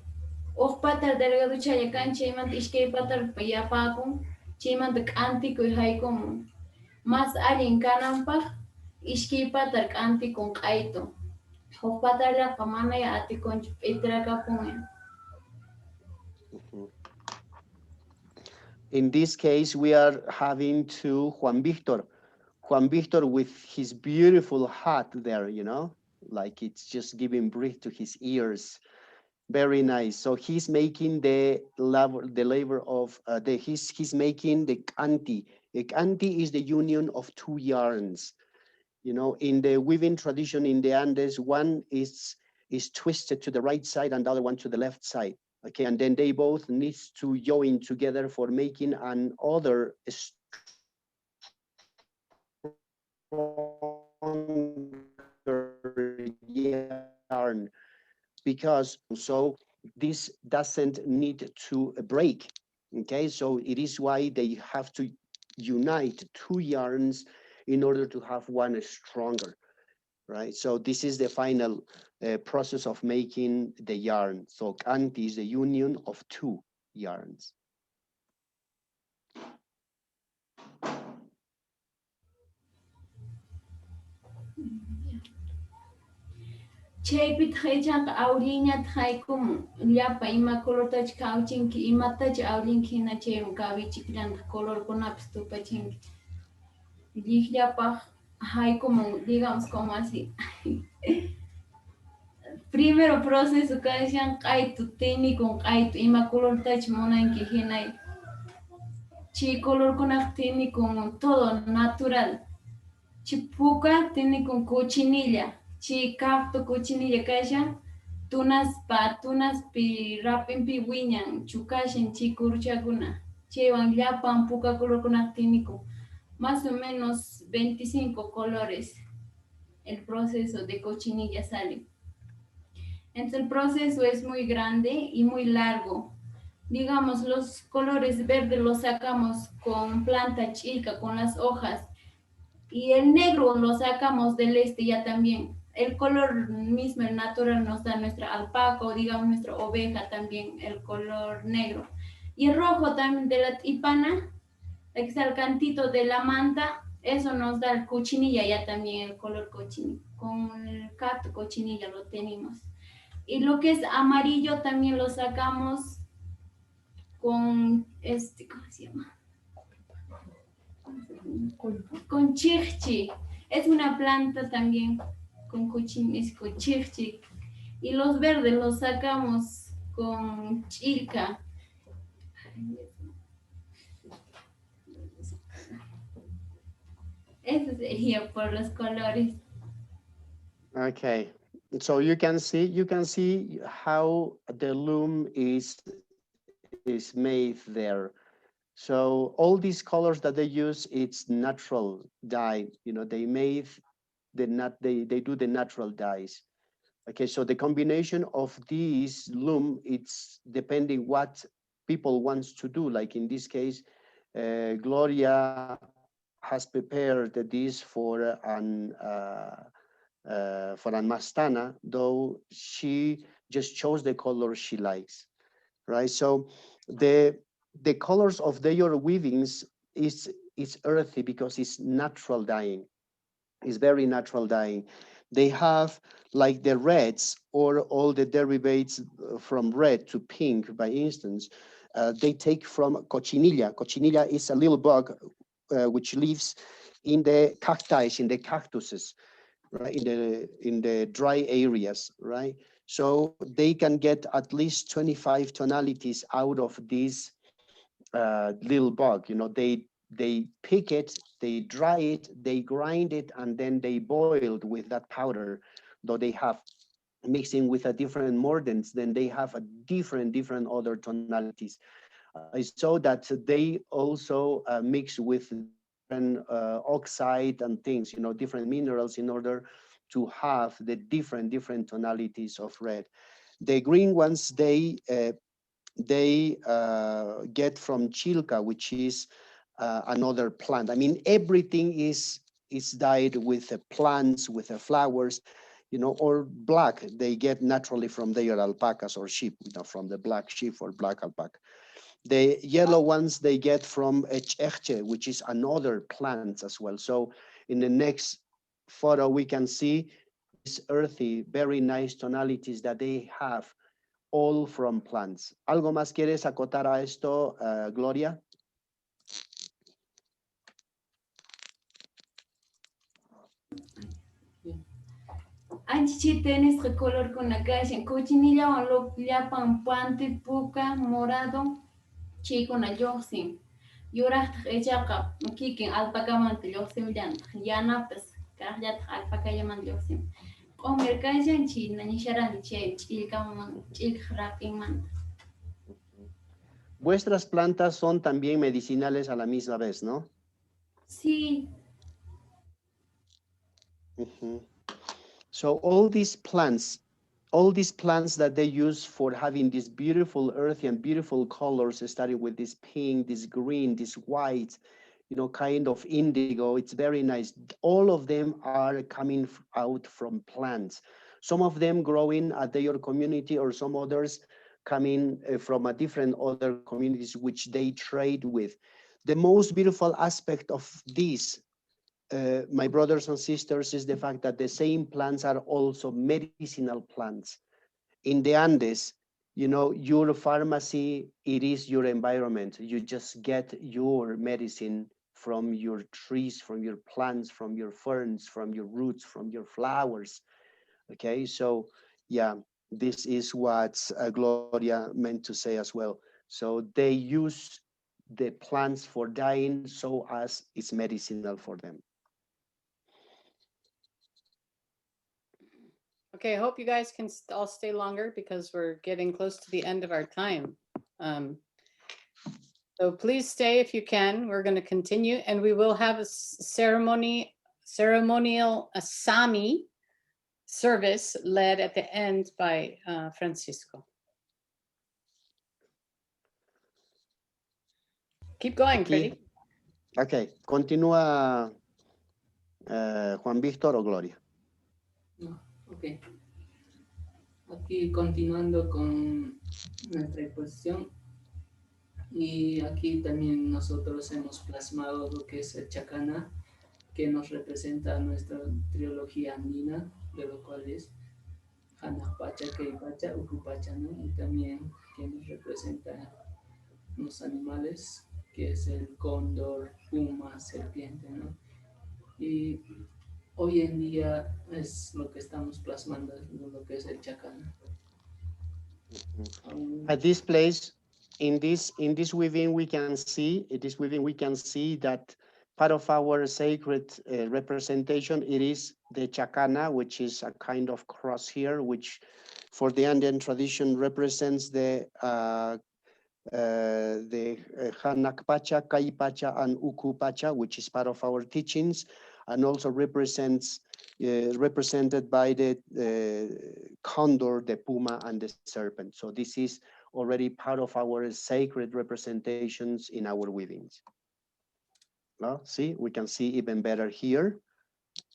uq patar delgado chayakan chaymanta ishkay patar yapakun chaymanta k'antikuy haykumun mas allin kananpaq ishkay patar k'antikun q'aytu uq patarllaqa manaya atikunchu p'itrakapun. In this case, we are having to Juan Victor. Juan Victor with his beautiful hat there, you know, like it's just giving breath to his ears. Very nice. So he's making the labor of he's making the canti. A canti is the union of two yarns. You know, in the weaving tradition in the Andes, one is twisted to the right side and the other one to the left side. Okay, and then they both need to join together for making an other yarn, because so this doesn't need to break. Okay, so it is why they have to unite two yarns in order to have one stronger, right? So this is the final process of making the yarn. So canti is the union of two yarns. Chaypi taychaqa awliñata haykumun llapa ima colortacha kawchinki imatacha awlinki hina chaywan kawichikllanta colorkunapis tupachinki lliqllapaq haykumun, digamos como así. Primero proceso kashan q'aytu tinikun q'aytu ima colortacha munanki hinay chay colorkunaqa tinikun todo natural. Chipuka tinikun cochinilla, chi cacto cochinilla kashan tunaspi rapinpi wiñan chukashan chi kurchakuna chaywan llapan puka colorkunaqa tinikun más o menos 25 colores el proceso de cochinilla sale. Entonces el proceso es muy grande y muy largo. Digamos, los colores verdes los sacamos con planta chica, con las hojas, y el negro lo sacamos del este ya también. El color mismo, el natural, nos da nuestra alpaca o digamos nuestra oveja también, el color negro. Y el rojo también de la ipana, que está el cantito de la manta, eso nos da el cochinilla ya también, el color cochinilla. Con el cacto cochinilla lo tenemos. Y lo que es amarillo también lo sacamos con ¿cómo se llama? Con chirchi. Es una planta también con chirchi. Y los verdes los sacamos con chilca. Eso sería por los colores. Okay, so you can see how the loom is made there. So all these colors that they use, it's natural dye. You know, they made they do the natural dyes. Okay, so the combination of these loom, it's depending what people wants to do. Like in this case, Gloria has prepared this for an mastana, though she just chose the color she likes, right? So the colors of their weavings is earthy because it's natural dyeing. It's very natural dyeing. They have like the reds or all the derivatives from red to pink, by instance. They take from cochinilla. Cochinilla is a little bug which lives in the cacti, in the cactuses, right? In the dry areas, right? So they can get at least 25 tonalities out of this little bug. You know, they pick it, they dry it, they grind it, and then they boiled with that powder. Though they have mixing with a different mordants, then they have a different other tonalities. I saw that they also mix with different oxide and things, you know, different minerals in order to have the different tonalities of red. The green ones, they get from chilca, which is another plant. I mean, everything is dyed with the plants, with the flowers, you know, or black. They get naturally from their alpacas or sheep, you know, from the black sheep or black alpaca. The yellow ones they get from echche, which is another plant as well. So in the next photo, we can see these earthy, very nice tonalities that they have, all from plants. ¿Algo más quieres acotar a esto, Gloria? Anchi tienes que color con la calle, cochinilla o lo llapan pante, puca, morado, chico na yoxin. Yura echaca, kikin alpacamante yoxin yan, yana pues, carjat alpacayaman yoxin. O mercancía china, ni sharan chech, ilkaman, ilkrapingman. Vuestras plantas son también medicinales a la misma vez, ¿no? Sí. So all these plants that they use for having this beautiful earthy and beautiful colors, starting with this pink, this green, this white, you know, kind of indigo, it's very nice. All of them are coming out from plants. Some of them growing at your community, or some others coming from a different other communities which they trade with. The most beautiful aspect of this, my brothers and sisters, is the fact that the same plants are also medicinal plants. In the Andes, you know, your pharmacy, it is your environment. You just get your medicine from your trees, from your plants, from your ferns, from your roots, from your flowers. Okay, so yeah, this is what Gloria meant to say as well. So they use the plants for dying so as it's medicinal for them. Okay, I hope you guys can all stay longer because we're getting close to the end of our time. So please stay if you can. We're going to continue, and we will have a ceremonial Sami service led at the end by Francisco. Keep going, Freddie. Okay, continúa Juan Víctor o Gloria. No, ok. Aquí continuando con nuestra exposición. Y aquí también nosotros hemos plasmado lo que es el chacana, que nos representa nuestra trilogía andina, de lo cual es Hanakpacha, Keipacha, Ukupacha, ¿no? Y también que nos representa los animales, que es el cóndor, puma, serpiente, ¿no? Y hoy en día es lo que estamos plasmando, lo que es el chacana. At this place, in this weaving, we can see that part of our sacred representation, it is the chacana, which is a kind of cross here, which for the Andean tradition represents the Hanakpacha, Kaipacha, and Ukupacha, which is part of our teachings, and also represented by the condor, the puma, and the serpent. So this is already part of our sacred representations in our weavings. Well, see, we can see even better here.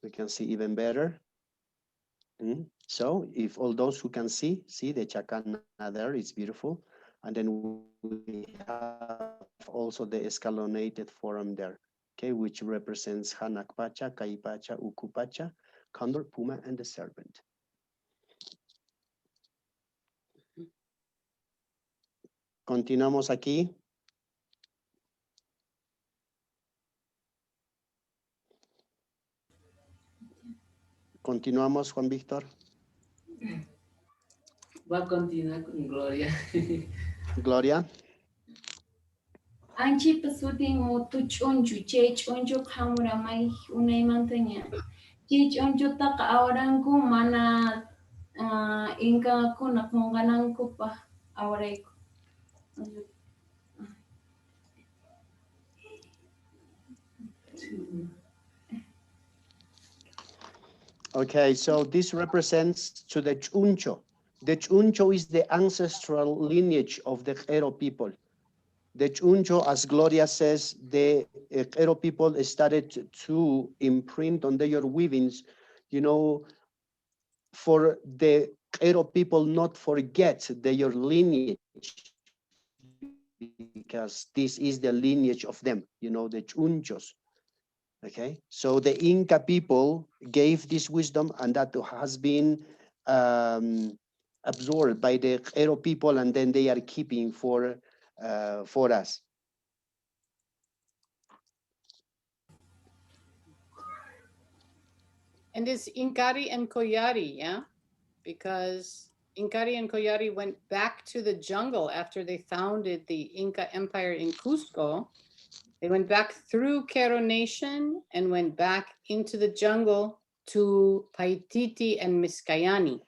We can see even better. So if all those who can see the chacana there, it's beautiful. And then we have also the escalonated form there, okay, which represents Hanakpacha, Kaipacha, Ukupacha, condor, puma, and the serpent. Continuamos aquí. Continuamos, Juan Víctor. Va a continuar con Gloria. Gloria. Anchi pasutin o tuchonchu, chechonchu hamuramay unay mantaña. Chechonchu taka awaranku mana inka kuna kungananku pa awarayku. Okay, so this represents to the Chuncho. The Chuncho is the ancestral lineage of the Q'ero people. The Chuncho, as Gloria says, the Q'ero people started to imprint on their weavings, you know, for the Q'ero people not forget their lineage, because this is the lineage of them, you know, the Chunchos. Okay, so the Inca people gave this wisdom, and that has been absorbed by the Q'ero people, and then they are keeping for us. And it's Inkari and Koyari, yeah? Because Inkari and Koyari went back to the jungle after they founded the Inca Empire in Cusco. They went back through Quero Nation and went back into the jungle to Paititi and Miskayani.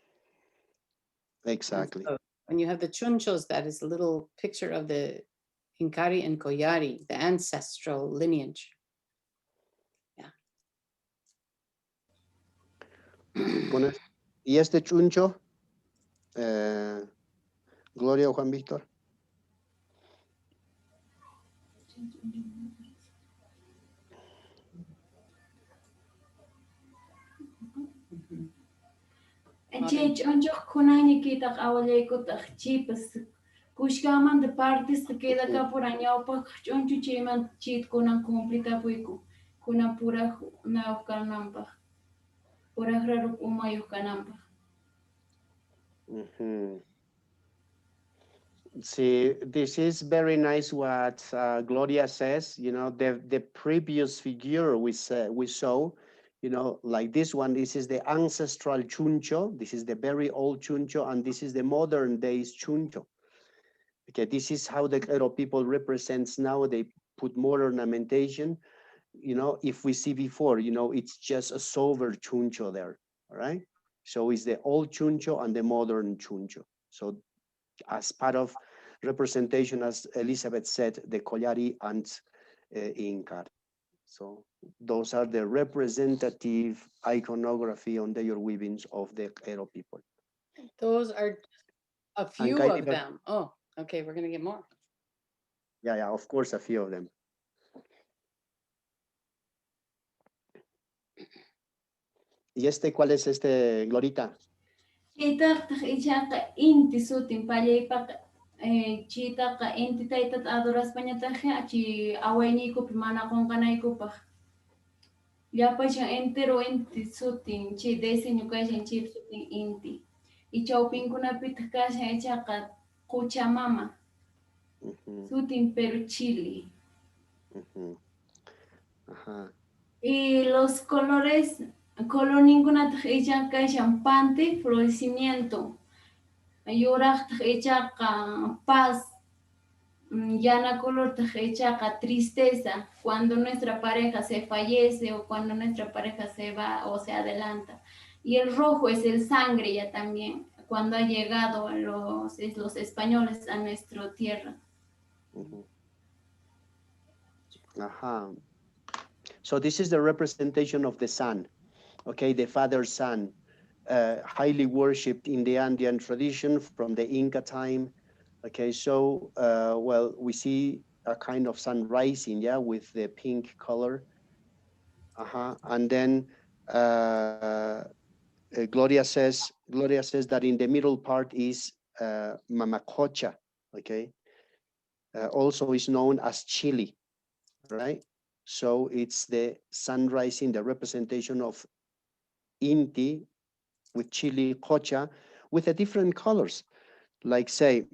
Exactly. So when you have the chunchos, that is a little picture of the Inkari and Koyari, the ancestral lineage. Yeah. ¿Y este chuncho? Gloria o Juan Víctor. Chonchoq kunaynikitaq awallaykutaj chipas kushkamanta partes queda kapura ñawpaq ch'unchu chaymanta chit kunan completapuyku kunan puraq nawaq kananpaq puraq raruq umayuq kananpaq. See, this is very nice what Gloria says. You know, the previous figure we saw, you know, like this one, this is the ancestral chuncho. This is the very old chuncho, and this is the modern days chuncho. Okay, this is how the Quero people represents now. They put more ornamentation. You know, if we see before, you know, it's just a sober chuncho there. All right. So it's the old chuncho and the modern chuncho. So as part of representation, as Elizabeth said, the Collari and Inkar. So those are the representative iconography on their weavings of the Quero people. Those are a few of them. Oh, okay, we're gonna get more. Yeah, of course, a few of them. ¿Y este cuál es este, Glorita? Chaytaqtaq ichaqa inti sutin pallaypaqa chaytaqa inti taytata adoraspañataqa achi awayniykupi mana qunqanaykupaq llapashan entero inti sutin chay diseño kashan chay sutin inti y chawpinkunapita kashan ichaqa Quchamama sutin Peru Chile. Y los colores ningunataq ichan kashan pante florecimiento yuraqtaq ichaqa paz llana colortaq ichaqa tristeza cuando nuestra pareja se fallece o cuando nuestra pareja se va o se adelanta, y el rojo es el sangre ya también cuando ha llegado los españoles a nuestra tierra. So this is the representation of the sun, okay, the father sun, highly worshipped in the Andean tradition from the Inca time. Okay, so well, we see a kind of sun rising, yeah, with the pink color. And then Gloria says that in the middle part is Mamacocha, okay, also is known as Chile, right? So it's the sun rising, the representation of Inti with Chile Cocha with the different colors. Like say,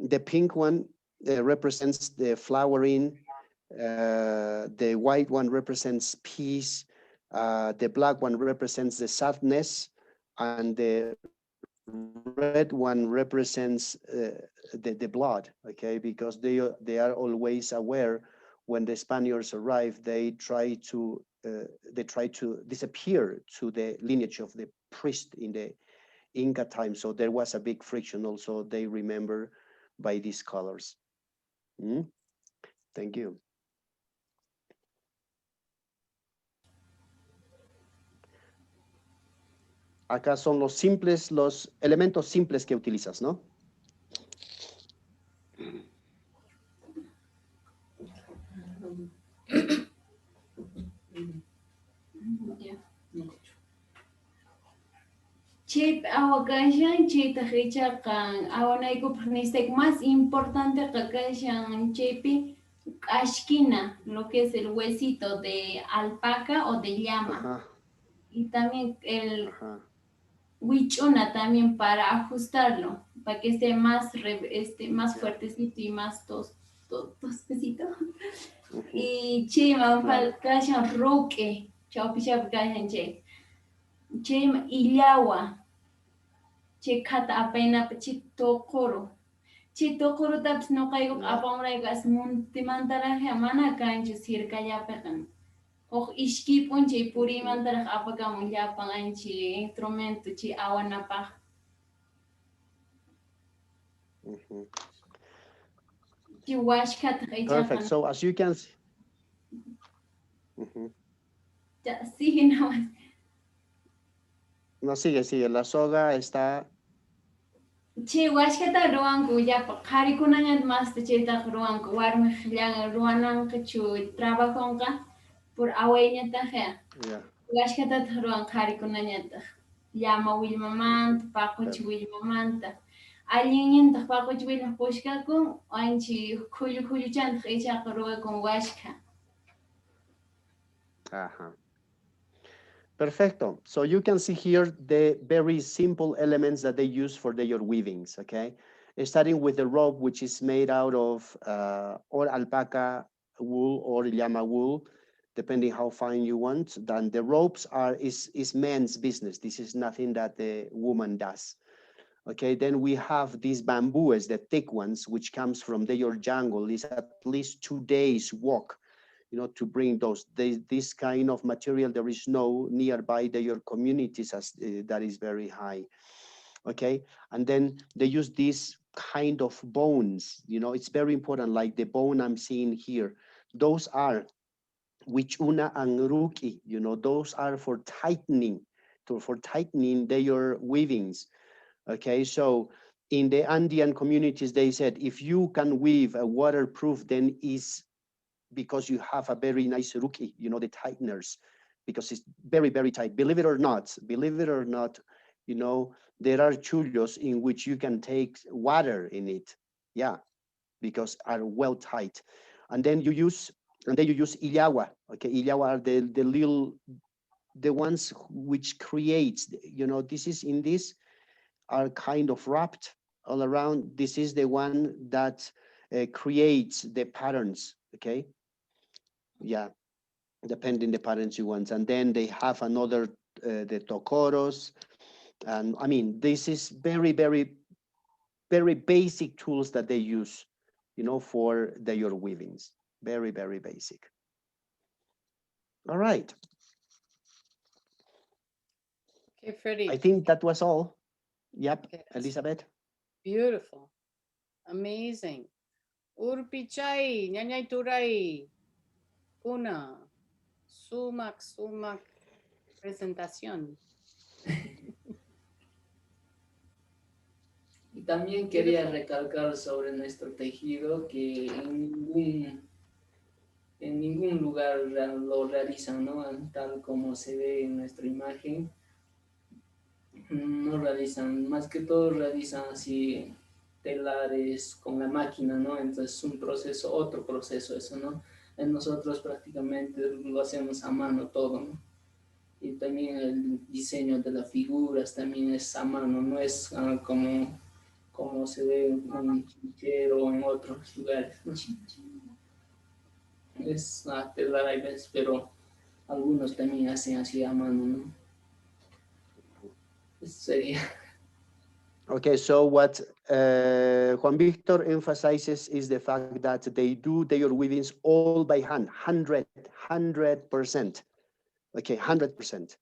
the pink one represents the flowering, the white one represents peace, the black one represents the sadness, and the red one represents the blood, okay, because they are always aware when the Spaniards arrive, they try to disappear to the lineage of the priest in the Inca time. So there was a big friction also, they remember by these colors. Thank you. Acá son los elementos simples que utilizas, ¿no? Chip awakashan chita hichakan awanaykupak nistek más importante kakashan chipi ashkina, lo que es el huesito de alpaca o de llama. Y también el huichuna también para ajustarlo, para que esté más fuertecito y más tostecito. Y chima kashan roque, chaupi kashan che. Chayma illawa. Chay khata apaynapa chitokoro. Chitokorotapis ñuqaykuqa Yeah. apamunayqa muntimantaraqa mana kanchu sirkallapiqa. Huk ishki p'unchay puriymantaraq apakamun llapan anchi instrumento chay awanapaq. Chay washkata Perfect. aychaqa So as you can see, sigue nawas. no, sigue. La soga está. Chay washkata ruwanku llapan qharikunañata masta chaytaqa ruwanku warmiq ruwananqa chu trabajunqa por awayñataqa. Yeah. Washkatata ruwan qharikunañataq. Llama willmamanta, paqucha willmamanta. Allinñataq paqucha willma pushkakun anchi khulluchantaq ichaqa ruwakun washka. Perfecto. So you can see here the very simple elements that they use for their weavings, okay? Starting with the rope, which is made out of or alpaca wool or llama wool, depending how fine you want. Then the ropes is men's business. This is nothing that the woman does. Okay, then we have these bamboos, the thick ones, which comes from their jungle. It's at least 2 days walk, to bring those. This kind of material, there is no nearby their communities as that is very high. Okay, and then they use these kind of bones. It's very important, like the bone I'm seeing here. Those are Vicuna and Ruki. Those are for tightening their weavings. Okay, so in the Andean communities, they said if you can weave a waterproof, then is because you have a very nice ruki, the tighteners, because it's very, very tight. Believe it or not, there are chullos in which you can take water in it. Yeah, because are well tight. And then you use illawa. Okay, illawa are the ones which creates, this is in this are kind of wrapped all around. This is the one that creates the patterns, okay? Yeah, depending the patterns you want. And then they have another, the tocoros. And I mean, this is very, very, very basic tools that they use, for their weavings. Very, very basic. All right. Okay, Freddie. I think that was all. Yep, Okay, Elizabeth. beautiful. Amazing. Urpichay, ñañay turay. Una. Sumac presentación. Y también quería recalcar sobre nuestro tejido que en ningún lugar lo realizan, ¿no? Tal como se ve en nuestra imagen. No realizan, más que todo realizan así telares con la máquina, ¿no? Entonces es otro proceso eso, ¿no? En nosotros prácticamente lo hacemos a mano todo, ¿no? Y también el diseño de las figuras también es a mano, no es como se ve en un chinchero o en otros lugares, ¿no? Es telares, pero algunos también hacen así a mano, ¿no? Eso sería. Okay, so what Juan Victor emphasizes is the fact that they do their weavings all by hand, 100%. Okay, 100%.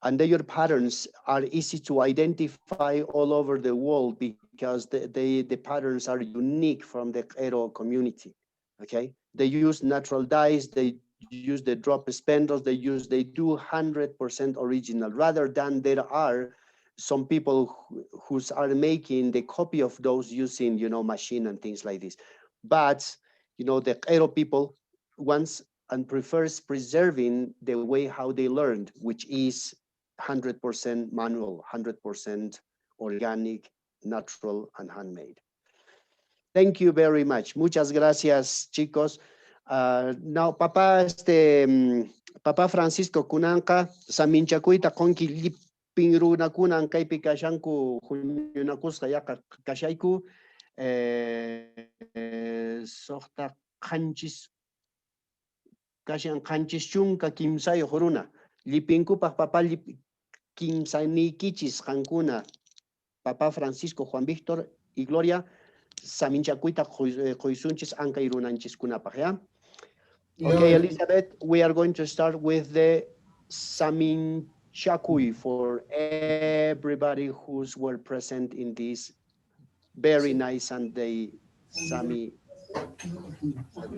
And their patterns are easy to identify all over the world because the patterns are unique from the Q'ero community. Okay, they use natural dyes, they use the drop spindles, they do 100% original, rather than there are some people who are making the copy of those using, machine and things like this. But, the Q'ero people wants and prefers preserving the way how they learned, which is 100% manual, 100% organic, natural, and handmade. Thank you very much. Muchas gracias, chicos. Now, Papa Francisco Kunanka, Saminchakuita Konki Lipingruna Kunan Kaipi Kashanku, Hunyunakuska Yaka Kashaiku, Sohta Kanchis Kashan Kanchis Chunka Kimsay Horuna, Lipinku Papa Kimsani Kichis Hankuna, Papa Francisco, Juan Víctor y Gloria, Saminchakuita Koisunchis Anka Irunanchis Kunapaya. Okay, Elizabeth, we are going to start with the Saminchakui for everybody who's were present in this very nice Sunday Sami. So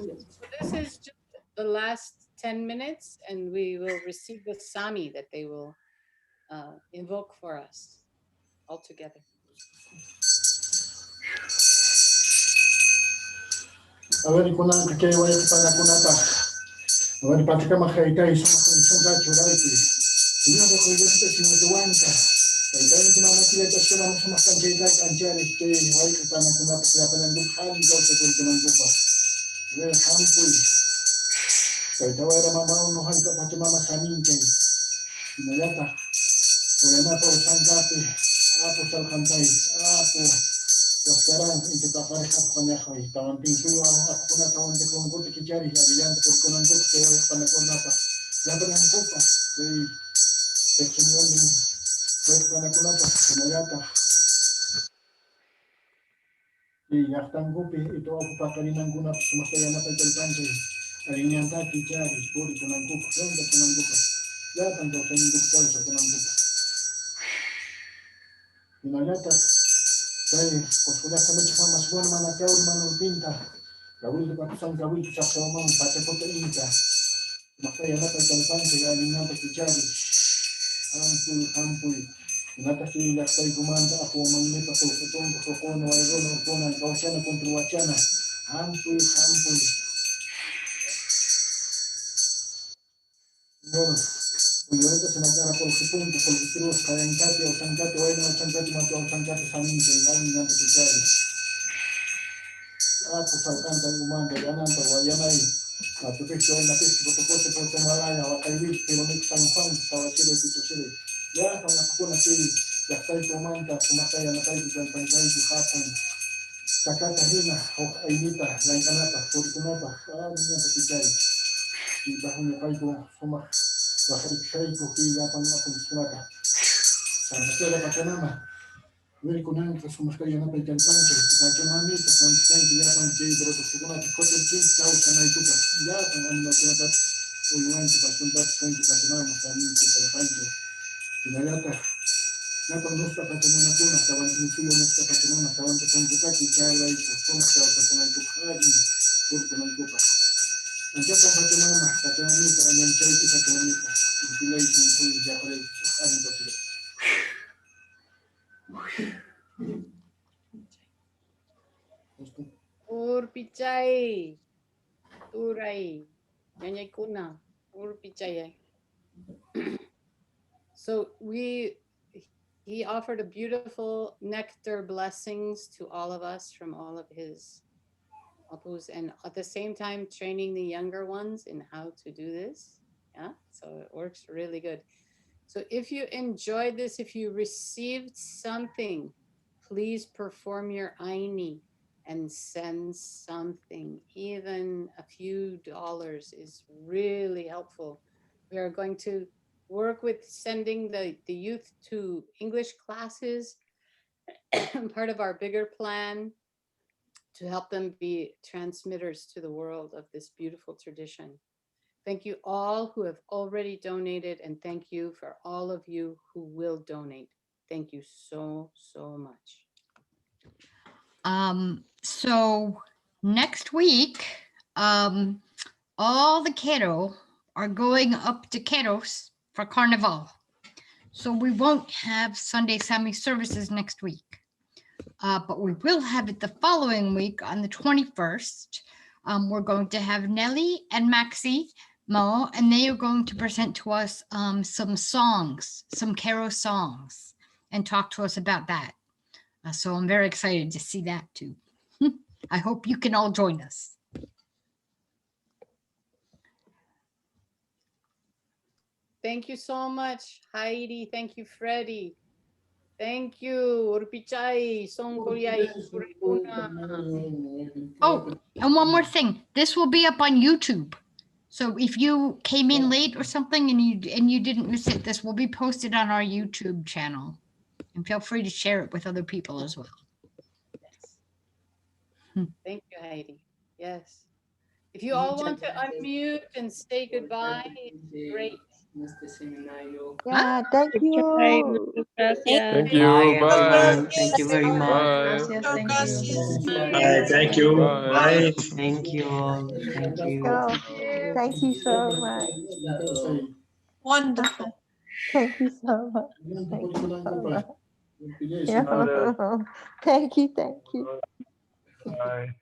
this is just the last 10 minutes, and we will receive the Sami that they will invoke for us all together. Awali kunang kay wala pana kunata. Awali patika makaitai sama Chura itu. Ini ada kau jadi semua tuanka. Kaitai itu mama kita tak sama sama kita anjari ke wali pana kunata siapa yang bukan kau sekali teman bupa. Well hampui. Kaitai wala mama unuhan kau pakai mama samin ke. Inayata. Wala na pa usang kate. Apo sa kantai. Apo. Sekarang itu tak ada apa konyakoi. Tawan pintu aku pun tawan dekong ko tikijari. Abilan ko konan ko kaya panakon apa. Laban ang ko pa. Kay teksungan din. Kaya panakon apa. Kinayata. Yaktan ko pi ito ako pakalinan ko na sumasaya na pagkalpansi. Alinyan ta kijari. Bori konan ko pa. Ronda konan ko pa. Yatan daw sa nindok tao sa konan ko pa. Kinayata. Kaya, pues wala sa medyo mas buwan naman at yaw naman pinta. Gawin ko pa gawin ko sa somang pati po inta. Makaya na pagkalpan siya alin na pagkijari. Ampul. Inata si laktay gumanda ako manginip ako. Itong kukono ay rono konan. Kausya na kontrowasya na. Ampul. Ngayon. Kung yun ito sinagara po si punto po terus kaya ang kati o sangkati o ay naman sangkati mato ang sangkati sa amin kaya alin na pagkijari. Ako salkan umanda yanan tawayanay atupik na pis botokote po tumalaya wakaiwis kilomit sangpang tawasile dito sile ya kung ako na sili yaktay kumanta sumasaya na tayo dito ang pangkay buhatan kakatahina o ainita lain kanata purikunata niya pagkijari iba ko niya kayo sumak wakariksay ko kiyapang akong sunata sana sila pakanama Wili kunang kasumaskaya na pagkalpanche, pagkalmami, pagkalpanche, dilapan, jay, bro, pagkukunat, kotel, chin, tao, sanay ko pa. Dilapan, ano na kunatat, uyuan, pagkuntat, pagkunama, samin, pagkalpanche. Pinayata, napang nusta pagkunana kuna, tawan tinisuyo nusta pagkunana, tawan pagkuntukat, ikalay ko, kunak, tao, pagkunay ko, kagin, pagkunay ko pa. Ang jatang pagkunama, pagkunami, kanyang chay, pagkunami pa. Ang pilay, yung huli, jakalay, ano pa sila. Urpichay, Turay, Nyanyay Kuna, Urpichay. So he offered a beautiful nectar blessings to all of us from all of his apus, and at the same time training the younger ones in how to do this. Yeah, so it works really good. So if you enjoyed this, if you received something, please perform your aini and send something. Even a few dollars is really helpful. We are going to work with sending the youth to English classes, part of our bigger plan to help them be transmitters to the world of this beautiful tradition. Thank you all who have already donated, and thank you for all of you who will donate. Thank you so much. So next week, all the Quero are going up to Queros for Carnival. So we won't have Sunday Sami services next week, but we will have it the following week on the 21st. We're going to have Nelly and Maxie Mo, and they are going to present to us some songs, some Quero songs, and talk to us about that. So I'm very excited to see that too. I hope you can all join us. Thank you so much, Heidi. Thank you, Freddie. Thank you, Urpichai, Songkoryai, Kurikuna. Oh, and one more thing. This will be up on YouTube. So if you came in late or something and you didn't miss it, this will be posted on our YouTube channel. And feel free to share it with other people as well. Thank you, Heidi. Yes. If you all want to unmute and say goodbye, great. En este seminario. Yeah, thank you. Gracias. Thank you. Bye, Bye. everyone. Thank you very much. Bye. Gracias, thank you. Bye, thank you. Bye. Bye. Thank you all. Thank you. Oh, thank you so much. Wonderful. Thank you so much. Thank you so much. Yes. Yeah. Thank you, thank you. Bye.